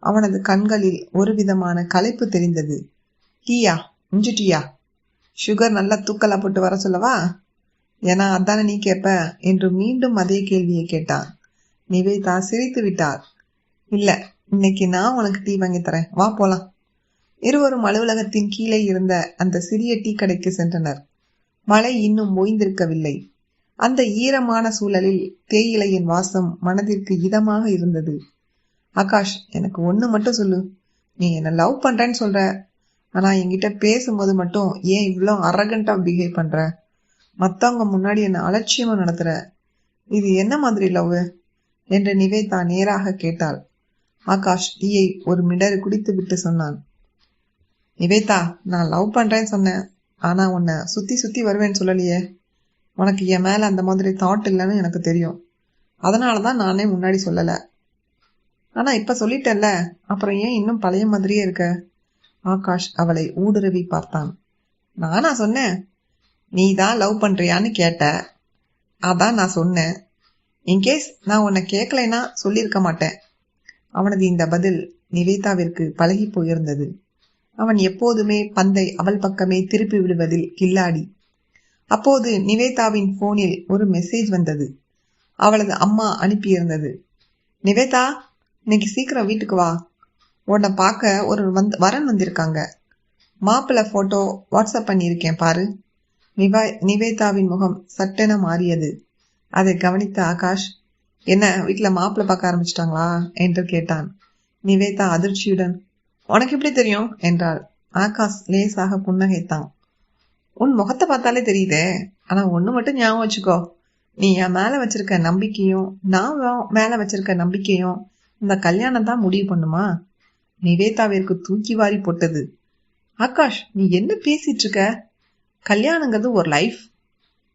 அவனது கண்களில் ஒரு விதமான களைப்பு தெரிந்தது. டீயா? இஞ்சி டீயா? சுகர் நல்லா தூக்கலா போட்டு வர சொல்லவா? ஏன்னா அதானே நீ கேட்ப என்று மீண்டும் அதே கேள்வியை கேட்டான். நிவேதா சிரித்து விட்டாள். இல்ல, இன்னைக்கு நான் உனக்கு டீ வாங்கி தரேன், வா போலாம். இருவரும் அலுவலகத்தின் கீழே இருந்த அந்த சிறிய டீ கடைக்கு சென்றனர். மழை இன்னும் ஓய்ந்திருக்கவில்லை. அந்த ஈரமான சூழலில் தேயிலையின் வாசம் மனதிற்கு இதமாக இருந்தது. ஆகாஷ், எனக்கு ஒண்ணு மட்டும் சொல்லு. நீ என்ன லவ் பண்றேன்னு சொல்ற, ஆனா என்கிட்ட பேசும்போது மட்டும் ஏன் இவ்வளோ அரகண்டா பிஹேவ் பண்ற? மத்தவங்க முன்னாடி என்ன அலட்சியமா நடத்துற. இது என்ன மாதிரி லவ் என்று நிவேதா நேராக கேட்டாள். ஆகாஷ் டீயை ஒரு மிடறு குடித்து விட்டு சொன்னான். நிவேதா, நான் லவ் பண்றேன்னு சொன்னேன், ஆனா உன்னை சுத்தி சுத்தி வருவேன்னு சொல்லலையே. உனக்கு என் மேல அந்த மாதிரி தாட் இல்லைன்னு எனக்கு தெரியும். அதனாலதான் நானே முன்னாடி சொல்லல. ஆனா இப்ப சொல்லிட்டேல்ல, அப்புறம் ஏன் இன்னும் பழைய மாதிரியே இருக்க? ஆகாஷ் அவளை ஊடுருவி பார்த்தான். நானா சொன்னேன்? நீ தான் லவ் பண்றியான்னு கேட்ட, அதான் நான் சொன்னேன். இன்கேஸ் நான் உன்னை கேட்கலைன்னா சொல்லியிருக்க மாட்டேன். அவனது இந்த பதில் நிவேதாவிற்கு பழகி போயிருந்தது. அவன் எப்போதுமே பந்தை அவள் பக்கமே திருப்பி விடுவதில் கில்லாடி. அப்போது நிவேதாவின் போனில் ஒரு மெசேஜ் வந்தது. அவளது அம்மா அனுப்பியிருந்தது. நிவேதா, இன்னைக்கு சீக்கிரம் வீட்டுக்கு வா, உன்னை பார்க்க ஒரு வரன் வந்திருக்காங்க. மாப்பிள்ளை போட்டோ வாட்ஸ்அப் பண்ணியிருக்கேன் பாரு. நிவேதாவின் முகம் சட்டென மாறியது. அதை கவனித்த ஆகாஷ், என்ன வீட்டுல மாப்பிள்ளை பார்க்க ஆரம்பிச்சிட்டாங்களா என்று கேட்டான். நிவேதா அதிர்ச்சியுடன், உனக்கு எப்படி தெரியும் என்றாள். ஆகாஷ் லேசாக புன்னகைத்தான். உன் முகத்தை பார்த்தாலே தெரியுதே. ஆனா ஒண்ணு மட்டும் ஞாபகம் வச்சுக்கோ, நீ என் மேல வச்சிருக்க நம்பிக்கையும் நான் மேல வச்சிருக்க நம்பிக்கையும் இந்த கல்யாணம் தான் முடிவு பண்ணுமா? நிவேதாவிற்கு தூக்கி வாரி போட்டது. ஆகாஷ், நீ என்ன பேசிட்டு இருக்க? கல்யாணங்கிறது ஒரு லைஃப்.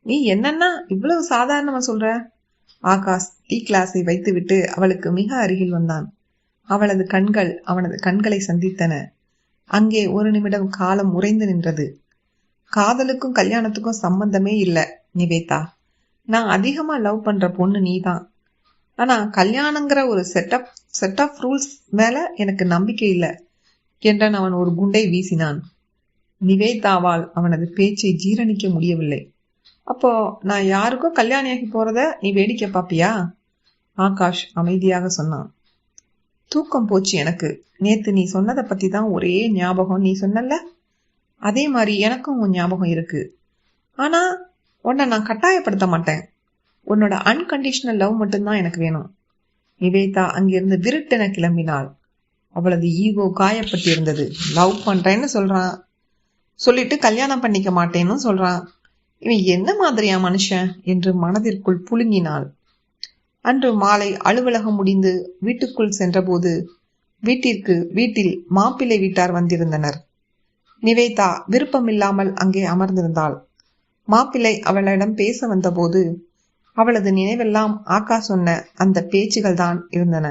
நீ என்னன்னா இவ்வளவு சாதாரணமா சொல்ற? ஆகாஷ் டீ கிளாஸை வைத்துவிட்டு அவளுக்கு மிக அருகில் வந்தான். அவளது கண்கள் அவனது கண்களை சந்தித்தன. அங்கே ஒரு நிமிடம் காலம் உறைந்து நின்றது. காதலுக்கும் கல்யாணத்துக்கும் சம்பந்தமே இல்லை நிவேதா. நான் அதிகமா லவ் பண்ற பொண்ணு நீதான். ஆனா கல்யாணங்கிற ஒரு செட் ஆஃப் ரூல்ஸ் மேல எனக்கு நம்பிக்கை இல்லை என்றான். அவன் ஒரு குண்டை வீசினான். நிவேதாவால் அவனது பேச்சை ஜீரணிக்க முடியவில்லை. அப்போ நான் யாருக்கும் கல்யாணியாகி போறத நீ வேடிக்கை பாப்பியா? ஆகாஷ் அமைதியாக சொன்னான். தூக்கம் போச்சு எனக்கு. நேத்து நீ சொன்னதை பத்தி தான் ஒரே ஞாபகம். நீ சொன்னல, அதே மாதிரி எனக்கும் உன் ஞாபகம் இருக்கு. ஆனா உன்னை நான் கட்டாயப்படுத்த மாட்டேன். உன்னோட அன்கண்டிஷனல் லவ் மட்டும்தான் எனக்கு வேணும். நிவேதா அங்கிருந்து விருட்டென கிளம்பினாள். அவளது ஈகோ காயப்பட்டிருந்தது. லவ் பண்றேன்னு சொல்றான், சொல்லிட்டு கல்யாணம் பண்ணிக்க மாட்டேன்னு சொல்றான். இவன் என்ன மாதிரியா மனுஷன் என்று மனதிற்குள் புழுங்கினாள். அன்று மாலை அலுவலகம் முடிந்து வீட்டுக்குள் சென்றபோது வீட்டில் மாப்பிள்ளை வீட்டார் வந்திருந்தனர். நிவேதா விருப்பமில்லாமல் அங்கே அமர்ந்திருந்தாள். மாப்பிள்ளை அவளிடம் பேச வந்தபோது அவளது நினைவெல்லாம் ஆகாஷ் சொன்ன அந்த பேச்சுகள் தான் இருந்தன.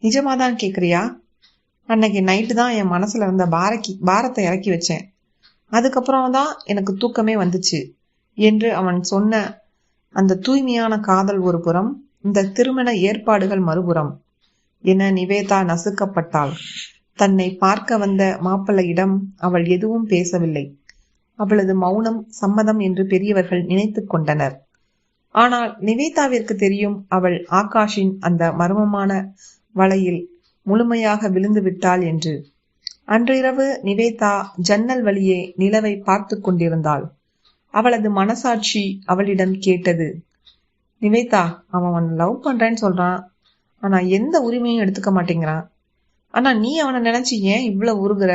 நிஜமாதான் கேக்குறியா? அன்னைக்கு நைட்டு தான் என் மனசுல இருந்த பாரத்தை இறக்கி வச்சேன். அதுக்கப்புறம் தான் எனக்கு தூக்கமே வந்துச்சு என்று அவன் சொன்ன அந்த தூய்மையான காதல் ஒரு புறம், இந்த திருமண ஏற்பாடுகள் மறுபுறம் என நிவேதா நசுக்கப்பட்டாள். தன்னை பார்க்க வந்த மாப்பிள்ளையிடம் அவள் எதுவும் பேசவில்லை. அவளது மௌனம் சம்மதம் என்று பெரியவர்கள் நினைத்து கொண்டனர். ஆனால் நிவேதாவிற்கு தெரியும், அவள் ஆகாஷின் அந்த மர்மமான வலையில் முழுமையாக விழுந்து விட்டாள் என்று. அன்றிரவு நிவேதா ஜன்னல் வழியே நிலவை பார்த்து கொண்டிருந்தாள். அவளது மனசாட்சி அவளிடம் கேட்டது, நிவேதா, அவன் லவ் பண்றேன்னு சொல்றான், ஆனா எந்த உரிமையும் எடுத்துக்க மாட்டேங்கிறான். ஆனா நீ அவனை நினைச்சு ஏன் இவ்வளவு உருகுற?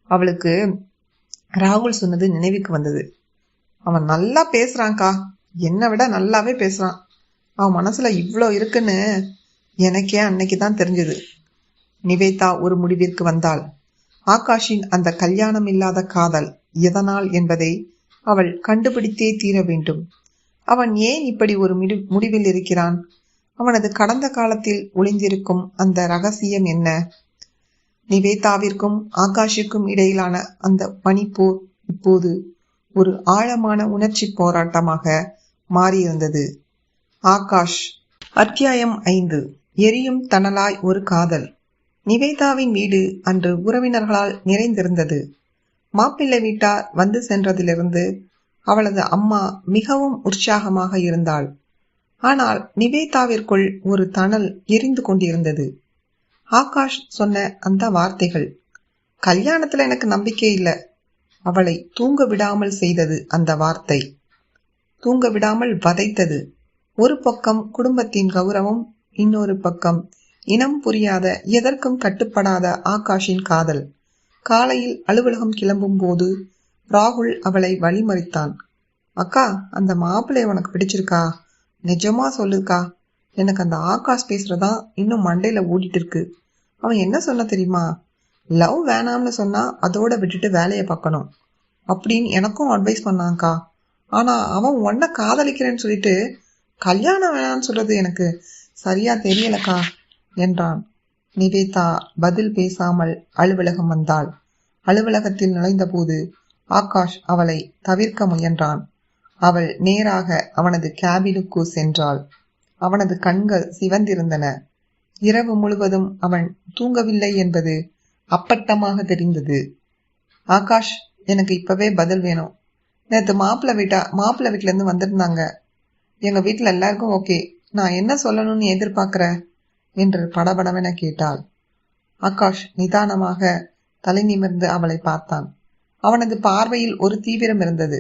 அவளுக்கு ராகுல் சொன்னது நினைவுக்கு வந்தது. அவன் நல்லா பேசுறான்கா, என்னை விட நல்லாவே பேசுறான். அவன் மனசுல இவ்வளோ இருக்குன்னு எனக்கே அன்னைக்குதான் தெரிஞ்சது. நிவேதா ஒரு முடிவிற்கு வந்தாள். ஆகாஷின் அந்த கல்யாணம் இல்லாத காதல் எதனால் என்பதை அவள் கண்டுபிடித்தே தீர வேண்டும். அவன் ஏன் இப்படி ஒரு முடிவில் இருக்கிறான்? அவனது கடந்த காலத்தில் ஒளிந்திருக்கும் அந்த ரகசியம் என்ன? நிவேதாவிற்கும் ஆகாஷுக்கும் இடையிலான அந்த பனிப்போர் இப்போது ஒரு ஆழமான உணர்ச்சி போராட்டமாக மாறியிருந்தது. ஆகாஷ். அத்தியாயம் 5. எரியும் தணலாய் ஒரு காதல். நிவேதாவின் வீடு அன்று உறவினர்களால் நிறைந்திருந்தது. மாப்பிள்ளை வீட்டார் வந்து சென்றதிலிருந்து அவளது அம்மா மிகவும் உற்சாகமாக இருந்தாள். ஆனால் நிவேதாவிற்குள் ஒரு தணல் எரிந்து கொண்டிருந்தது. ஆகாஷ் சொன்ன அந்த வார்த்தைகள், கல்யாணத்துல எனக்கு நம்பிக்கை இல்லை, அவளை தூங்க விடாமல் செய்தது. அந்த வார்த்தை தூங்க விடாமல் வதைத்தது. ஒரு பக்கம் குடும்பத்தின் கௌரவம், இன்னொரு பக்கம் இனம் புரியாத, எதற்கும் கட்டுப்படாத ஆகாஷின் காதல். காலையில் அலுவலகம் கிளம்பும் போது ராகுல் அவளை வழிமறித்தான். அக்கா, அந்த மாப்பிள்ளை உனக்கு பிடிச்சிருக்கா? நிஜமா சொல்லுக்கா, எனக்கு அந்த ஆகாஷ் பேசுறதான் இன்னும் மண்டையில ஓடிட்டு இருக்கு. அவன் என்ன சொன்ன தெரியுமா? லவ் வேணாம்னு சொன்னா அதோட விட்டுட்டு வேலையை பார்க்கணும் அப்படின்னு எனக்கும் அட்வைஸ் பண்ணாங்க்கா. ஆனா அவன் உன்னை காதலிக்கிறேன்னு சொல்லிட்டு கல்யாணம் வேணான்னு சொல்றது எனக்கு சரியா தெரியலக்கா என்றான். நிவேதா பதில் பேசாமல் அலுவலகம் வந்தாள். அலுவலகத்தில் நுழைந்த போது ஆகாஷ் அவளை தவிர்க்க முயன்றான். அவள் நேராக அவனது கேபினுக்கு சென்றாள். அவனது கண்கள் சிவந்திருந்தன. இரவு முழுவதும் அவன் தூங்கவில்லை என்பது அப்பட்டமாக தெரிந்தது. ஆகாஷ், எனக்கு இப்பவே பதில் வேணும். நேற்று மாப்பிள்ளை வீட்டுல இருந்து வந்திருந்தாங்க. எங்க வீட்டுல எல்லாருக்கும் ஓகே. நான் என்ன சொல்லணும்னு எதிர்பார்க்கிற என்று படபடவென கேட்டாள். ஆகாஷ் நிதானமாக தலை நிமிர்ந்து அவளை பார்த்தான். அவனது பார்வையில் ஒரு தீவிரம் இருந்தது.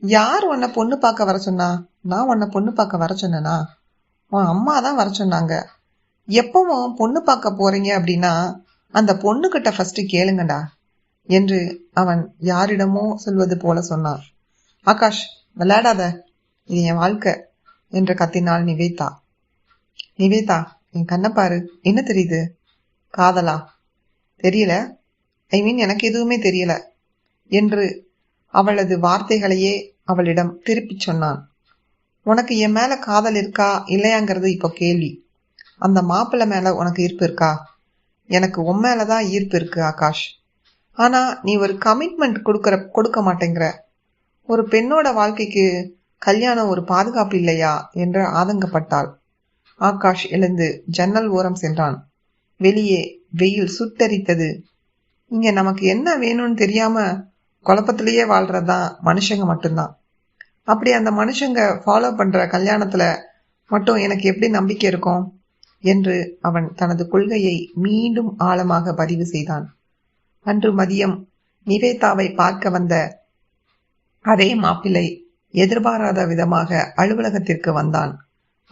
யார் உன்னை பொண்ணு பார்க்க வர சொன்னா? நான் உன்னை பொண்ணு பார்க்க வர சொன்னனா? உன் அம்மா தான் வர சொன்னாங்க. எப்பவும் பொண்ணு பார்க்க போறீங்க அப்படின்னா அந்த பொண்ணுகிட்ட ஃபர்ஸ்ட் கேளுங்கடா என்று அவன் யாரிடமோ சொல்வது போல சொன்னான். ஆகாஷ், விளையாடாத, இது என் வாழ்க்கை என்று கத்தினாள் நிவேதா. நிவேதா, என் கண்ணை பாரு, என்ன தெரியுது? காதலா? தெரியல. எனக்கு எதுவுமே தெரியல என்று அவளது வார்த்தைகளையே அவளிடம் திருப்பிச் சொன்னான். உனக்கு என் மேல காதல் இருக்கா இல்லையாங்கிறது இப்போ கேள்வி. அந்த மாப்பிள்ளை மேல உனக்கு ஈர்ப்பு இருக்கா? எனக்கு உன் மேலதான் ஈர்ப்பு இருக்கு ஆகாஷ். ஆனா நீ ஒரு கமிட்மெண்ட் கொடுக்க மாட்டேங்கிற. ஒரு பெண்ணோட வாழ்க்கைக்கு கல்யாணம் ஒரு பாதுகாப்பு இல்லையா என்று ஆதங்கப்பட்டாள். ஆகாஷ் எழுந்து ஜன்னல் ஓரம் சென்றான். வெளியே வெயில் சுட்டரித்தது. இங்க நமக்கு என்ன வேணும்னு தெரியாம குழப்பத்திலேயே வாழ்றதுதான் மனுஷங்க மட்டும்தான். அப்படி அந்த மனுஷங்க ஃபாலோ பண்ற கல்யாணத்துல மட்டும் எனக்கு எப்படி நம்பிக்கை இருக்கும் என்று அவன் தனது கொள்கையை மீண்டும் ஆழமாக பதிவு செய்தான். அன்று மதியம் நிவேதாவை பார்க்க வந்த அதே மாப்பிள்ளை எதிர்பாராத விதமாக அலுவலகத்திற்கு வந்தான்.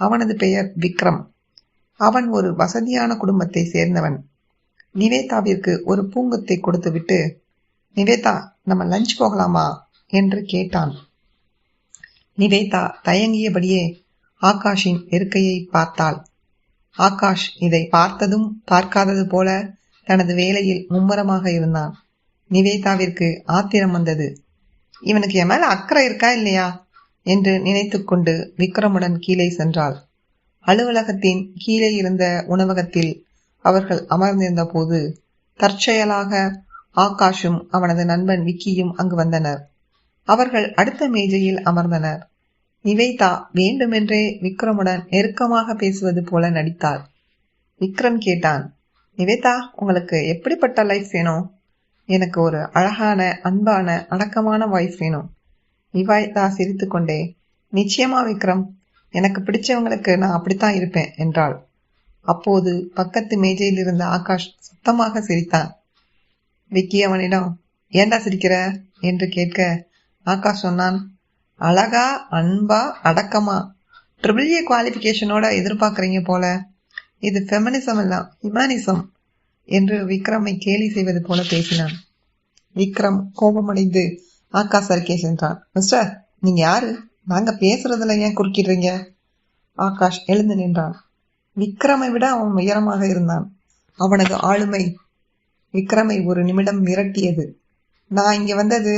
அவனது பெயர் விக்ரம். அவன் ஒரு வசதியான குடும்பத்தை சேர்ந்தவன். நிவேதாவிற்கு ஒரு பூங்கொத்தை கொடுத்துவிட்டு, நிவேதா, நம்ம லஞ்ச் போகலாமா என்று கேட்டான். நிவேதா தயங்கியபடியே ஆகாஷின் இருக்கையை பார்த்தாள். ஆகாஷ் இதை பார்த்ததும் பார்க்காதது போல தனது வேலையில் மும்முரமாக இருந்தான். நிவேதாவிற்கு ஆத்திரம் வந்தது. இவனுக்கு என் மேல அக்கறை இருக்கா இல்லையா என்று நினைத்து கொண்டு விக்ரமுடன் கீழே சென்றாள். அலுவலகத்தின் கீழே இருந்த உணவகத்தில் அவர்கள் அமர்ந்திருந்த போது தற்செயலாக ஆகாஷும் அவனது நண்பன் விக்கியும் அங்கு வந்தனர். அவர்கள் அடுத்த மேஜையில் அமர்ந்தனர். நிவேதா வேண்டுமென்றே விக்ரமுடன் நெருக்கமாக பேசுவது போல நடித்தாள். விக்ரம் கேட்டான், நிவேதா, உங்களுக்கு எப்படிப்பட்ட லைஃப் வேணும்? எனக்கு ஒரு அழகான, அன்பான, அடக்கமான வைஃப் வேணும். நிவேதா சிரித்துக்கொண்டே, நிச்சயமா விக்ரம், எனக்கு பிடிச்சவங்களுக்கு நான் அப்படித்தான் இருப்பேன் என்றாள். அப்போது பக்கத்து மேஜையில் இருந்த ஆகாஷ் சத்தமாக சிரித்தான். விக்கி அவனிடம், ஏண்டா சிரிக்கிற என்று கேட்க, ஆகாஷ் சொன்னான், அழகா, அன்பா, அடக்கமா, ட்ரிபிள் குவாலிஃபிகேஷனோட எதிர்பார்க்கறீங்க போல. இது ஃபெமினிசம் இல்ல, ஹியூமனிசம் என்று விக்ரமை கேலி செய்வது போல பேசினான். விக்ரம் கோபமடைந்து ஆகாஷ் அருகே சென்றான். மிஸ்டர், நீங்க யாரு? நாங்க பேசுறதுல ஏன் குறுக்கிடுறீங்க? ஆகாஷ் எழுந்து நின்றான். விக்ரமை விட அவன் உயரமாக இருந்தான். அவனது ஆளுமை விக்ரமை ஒரு நிமிடம் மிரட்டியது. நான் இங்க வந்தது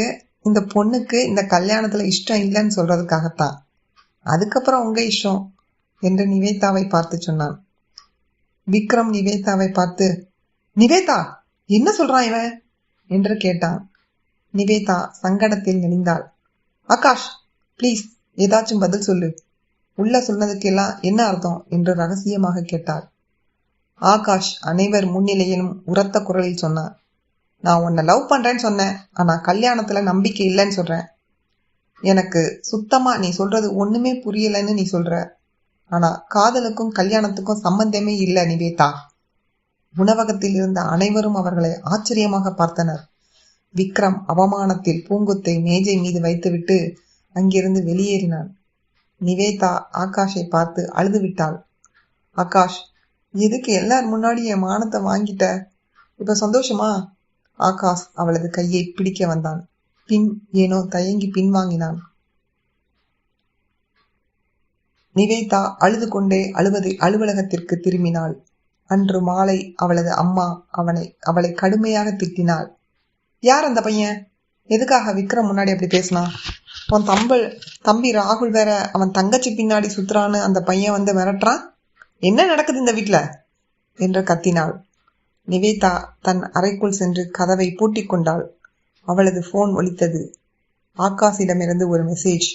இந்த பொண்ணுக்கு இந்த கல்யாணத்துல இஷ்டம் இல்லைன்னு சொல்றதுக்காகத்தான். அதுக்கப்புறம் உங்க இஷ்டம் என்று நிவேதாவை பார்த்து சொன்னான். விக்ரம் நிவேதாவை பார்த்து, நிவேதா, என்ன சொல்றான் இவன் என்று கேட்டான். நிவேதா சங்கடத்தில் நெளிந்தாள். ஆகாஷ், ப்ளீஸ் ஏதாச்சும் பதில் சொல்லு. உள்ள சொன்னதுக்கெல்லாம் என்ன அர்த்தம் என்று ரகசியமாக கேட்டாள். ஆகாஷ் அனைவர் முன்னிலையிலும் உரத்த குரலில் சொன்னான். நான் உன்னை லவ் பண்றேன்னு சொன்னேன், ஆனா கல்யாணத்துல நம்பிக்கை இல்லைன்னு சொல்றேன். எனக்கு சுத்தமா நீ சொல்றது ஒண்ணுமே புரியலன்னு நீ சொல்ற. ஆனா காதலுக்கும் கல்யாணத்துக்கும் சம்பந்தமே இல்லை நிவேதா. உணவகத்தில் இருந்த அனைவரும் அவர்களை ஆச்சரியமாக பார்த்தனர். விக்ரம் அவமானத்தில் பூங்குத்தை மேஜை மீது வைத்துவிட்டு அங்கிருந்து வெளியேறினான். நிவேதா ஆகாஷை பார்த்து அழுது விட்டாள். ஆகாஷ், எதுக்கு எல்லார் முன்னாடி என் மானத்தை வாங்கிட்ட? இப்ப சந்தோஷமா? ஆகாஷ் அவளது கையை பிடிக்க வந்தான். பின் ஏனோ தயங்கி பின்வாங்கினான். நிவேதா அழுது கொண்டே அலுவலகத்திற்கு திரும்பினாள். அன்று மாலை அவளது அம்மா அவளை கடுமையாக திட்டினாள். யார் அந்த பையன்? எதுக்காக விக்ரம் முன்னாடி அப்படி பேசினான்? உன் தம்பி ராகுல் வேற அவன் தங்கச்சி பின்னாடி சுத்துறான்னு அந்த பையன் வந்து மிரட்டுறான். என்ன நடக்குது இந்த வீட்டுல என்று கத்தினாள். நிவேதா தன் அறைக்குள் சென்று கதவை பூட்டிக் கொண்டாள். அவளது போன் ஒலித்தது. ஆகாஷிடமிருந்து ஒரு மெசேஜ்.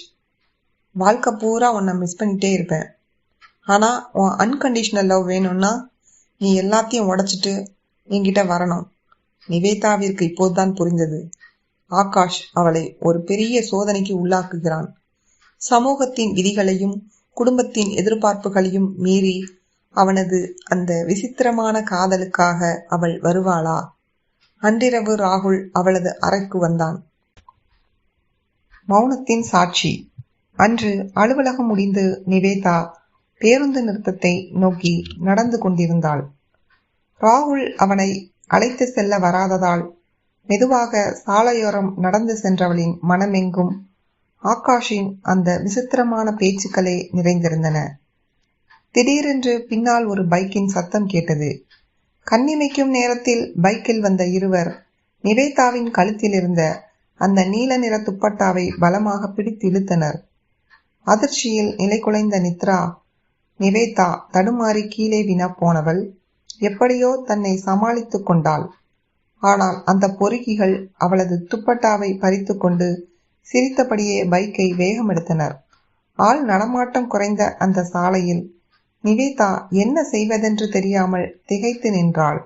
வாழ்க்கை பூரா உன்னை மிஸ் பண்ணிட்டே இருப்பேன். ஆனா உன் அன்கண்டிஷனல் லவ் வேணும்னா நீ எல்லாத்தையும் உடைச்சிட்டு என்கிட்ட வரணும். நிவேதாவிற்கு இப்போதுதான் புரிந்தது. ஆகாஷ் அவளை ஒரு பெரிய சோதனைக்கு உள்ளாக்குகிறான். சமூகத்தின் விதிகளையும் குடும்பத்தின் எதிர்பார்ப்புகளையும் மீறி அவனது அந்த விசித்திரமான காதலுக்காக அவள் வருவாளா? அன்றிரவு ராகுல் அவளது அறைக்கு வந்தான். மௌனத்தின் சாட்சி. அன்று அலுவலகம் முடிந்து நிவேதா பேருந்து நிறுத்தத்தை நோக்கி நடந்து கொண்டிருந்தாள். ராகுல் அவனை அழைத்து செல்ல வராததால் மெதுவாக சாலையோரம் நடந்து சென்றவளின் மனமெங்கும் ஆகாஷின் அந்த விசித்திரமான பேச்சுக்களே நிறைந்திருந்தன. திடீரென்று பின்னால் ஒரு பைக்கின் சத்தம் கேட்டது. கண்ணிமைக்கும் நேரத்தில் பைக்கில் வந்த இருவர் நிவேதாவின் கழுத்தில் இருந்த அந்த நீல நிற துப்பட்டாவை பலமாக பிடித்து இழுத்தனர். அதிர்ச்சியில் நிலைகுலைந்த நித்ரா, நிவேதா தடுமாறி கீழே வினா போனவள் எப்படியோ தன்னை சமாளித்து கொண்டாள். ஆனால் அந்த பொறுக்கிகள் அவளது துப்பட்டாவை பறித்து கொண்டு சிரித்தபடியே பைக்கை வேகம் எடுத்தனர். ஆள் நடமாட்டம் குறைந்த அந்த சாலையில் நிவேதா என்ன செய்வதென்று தெரியாமல் திகைத்து நின்றாள்.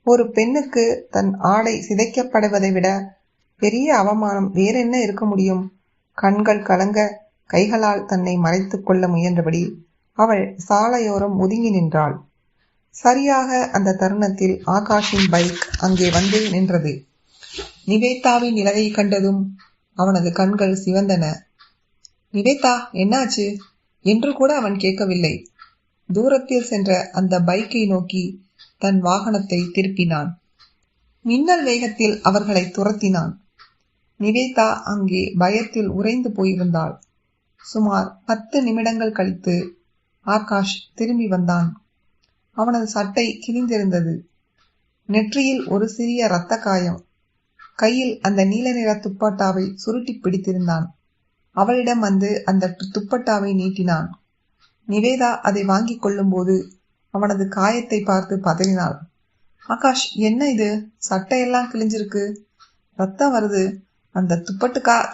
ஒரு பெண்ணுக்கு தன் ஆடை சிதைக்கப்படுவதை விட பெரிய அவமானம் வேறென்ன இருக்க முடியும்? கண்கள் கலங்க கைகளால் தன்னை மறைத்து கொள்ள முயன்றபடி அவள் சாலையோரம் ஒதுங்கி நின்றாள். சரியாக அந்த தருணத்தில் ஆகாஷின் பைக் அங்கே வந்து நின்றது. நிவேதாவின் நிலையை கண்டதும் அவனது கண்கள் சிவந்தன. நிவேதா, என்னாச்சு என்று கூட அவன் கேட்கவில்லை. தூரத்தில் சென்ற அந்த பைக்கை நோக்கி தன் வாகனத்தை திருப்பினான். மின்னல் வேகத்தில் அவர்களை துரத்தினான். நிவேதா அங்கே பயத்தில் உறைந்து போயிருந்தாள். சுமார் 10 நிமிடங்கள் கழித்து ஆகாஷ் திரும்பி வந்தான். அவனது சட்டை கிழிந்திருந்தது. நெற்றியில் ஒரு சிறிய இரத்த காயம். கையில் அந்த நீல நிற துப்பட்டாவை சுருட்டி பிடித்திருந்தான். அவளிடம் வந்து அந்த துப்பட்டாவை நீட்டினான். நிவேதா அதை வாங்கி கொள்ளும் போது அவனது காயத்தை பார்த்து பதறினாள். ஆகாஷ், என்ன இது? சட்டையெல்லாம் கிழிஞ்சிருக்கு, ரத்தம் வருது. அந்த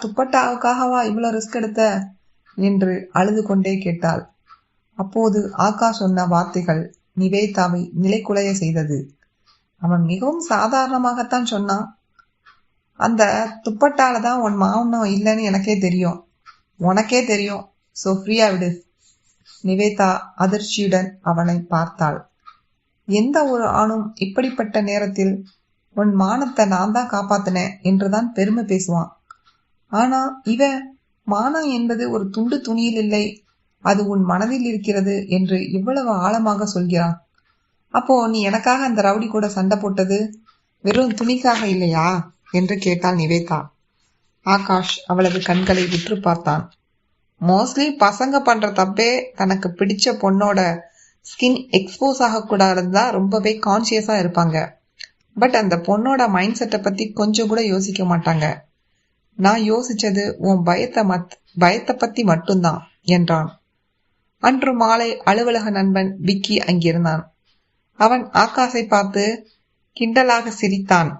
துப்பட்டாவுக்காகவா இவ்வளவு ரிஸ்க் எடுத்த என்று அழுது கொண்டே கேட்டாள். அப்போது ஆகாஷ் சொன்ன வார்த்தைகள் நிவேதாவை நிலைகுலைய செய்தது. அவன் மிகவும் சாதாரணமாகத்தான் சொன்னான். அந்த துப்பட்டால தான் உன் மாமனம் இல்லைன்னு எனக்கே தெரியும். உனக்கே தெரியும். சோ ஃப்ரீயா விடு. நிவேதா அதிர்ச்சியுடன் அவனை பார்த்தாள். எந்த ஒரு ஆணும் இப்படிப்பட்ட நேரத்தில் உன் மானத்தை நான் தான் காப்பாத்தினேன் என்றுதான் பெருமை பேசுவான். ஆனா இவன் மானம் என்பது ஒரு துண்டு துணியில் இல்லை, அது உன் மனதில் இருக்கிறது என்று இவ்வளவு ஆழமாக சொல்கிறான். அப்போ நீ எனக்காக அந்த ரவுடி கூட சண்டை போட்டது வெறும் துணிக்காக இல்லையா என்று கேட்டாள் நிவேதா. ஆகாஷ் அவளது கண்களை உற்று பார்த்தான். மோஸ்ட்லி பசங்க பண்ற தப்பே தனக்கு பிடிச்ச பொண்ணோட ஸ்கின் எக்ஸ்போஸ் ஆகக்கூடாதுதான் ரொம்பவே கான்சியஸா இருப்பாங்க. பட் அந்த பொண்ணோட மைண்ட் செட்டை பத்தி கொஞ்சம் கூட யோசிக்க மாட்டாங்க. நான் யோசிச்சது உன் பயத்தை பத்தி மட்டும்தான் என்றான். அன்று மாலை அலுவலக நண்பன் விக்கி அங்கிருந்தான். அவன் ஆகாஷை பார்த்து கிண்டலாக சிரித்தான்.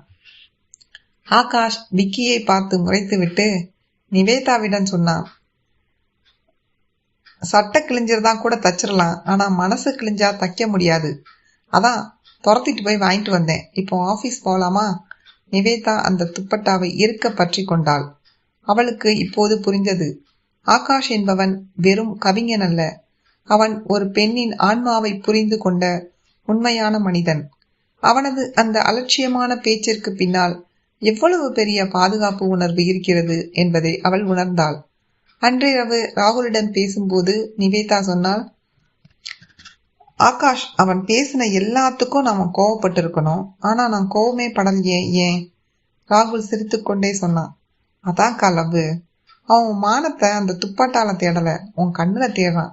ஆகாஷ் விக்கியை பார்த்து முறைத்துவிட்டு நிவேதாவிடம் சொன்னான், சட்டை கிழிஞ்சிருதான் கூட தச்சிடலாம், ஆனா மனசு கிழிஞ்சா தைக்க முடியாது. அதான் துரத்திட்டு போய் வாங்கிட்டு வந்தேன். இப்போ ஆபீஸ் போலாமா? நிவேதா அந்த துப்பட்டாவை இறுக்க பற்றி கொண்டாள். அவளுக்கு இப்போது புரிந்தது. ஆகாஷ் என்பவன் வெறும் கவிஞன் அல்ல, அவன் ஒரு பெண்ணின் ஆன்மாவை புரிந்து கொண்ட உண்மையான மனிதன். அவனது அந்த அலட்சியமான பேச்சிற்கு பின்னால் எவ்வளவு பெரிய பாதுகாப்பு உணர்வு இருக்கிறது என்பதை அவள் உணர்ந்தாள். அன்றிரவு ராகுலிடம் பேசும்போது நிவேதா சொன்னாள், ஆகாஷ் அவன் பேசின எல்லாத்துக்கும் நாம கோவப்பட்டு இருக்கணும், ஆனா நான் கோவமே படலையே, ஏன்? ராகுல் சிரித்து கொண்டே சொன்னான், அதான் லவ். அவன் மானத்தை அந்த துப்பாட்டால தேடல, உன் கண்ணுல தேடுறான்.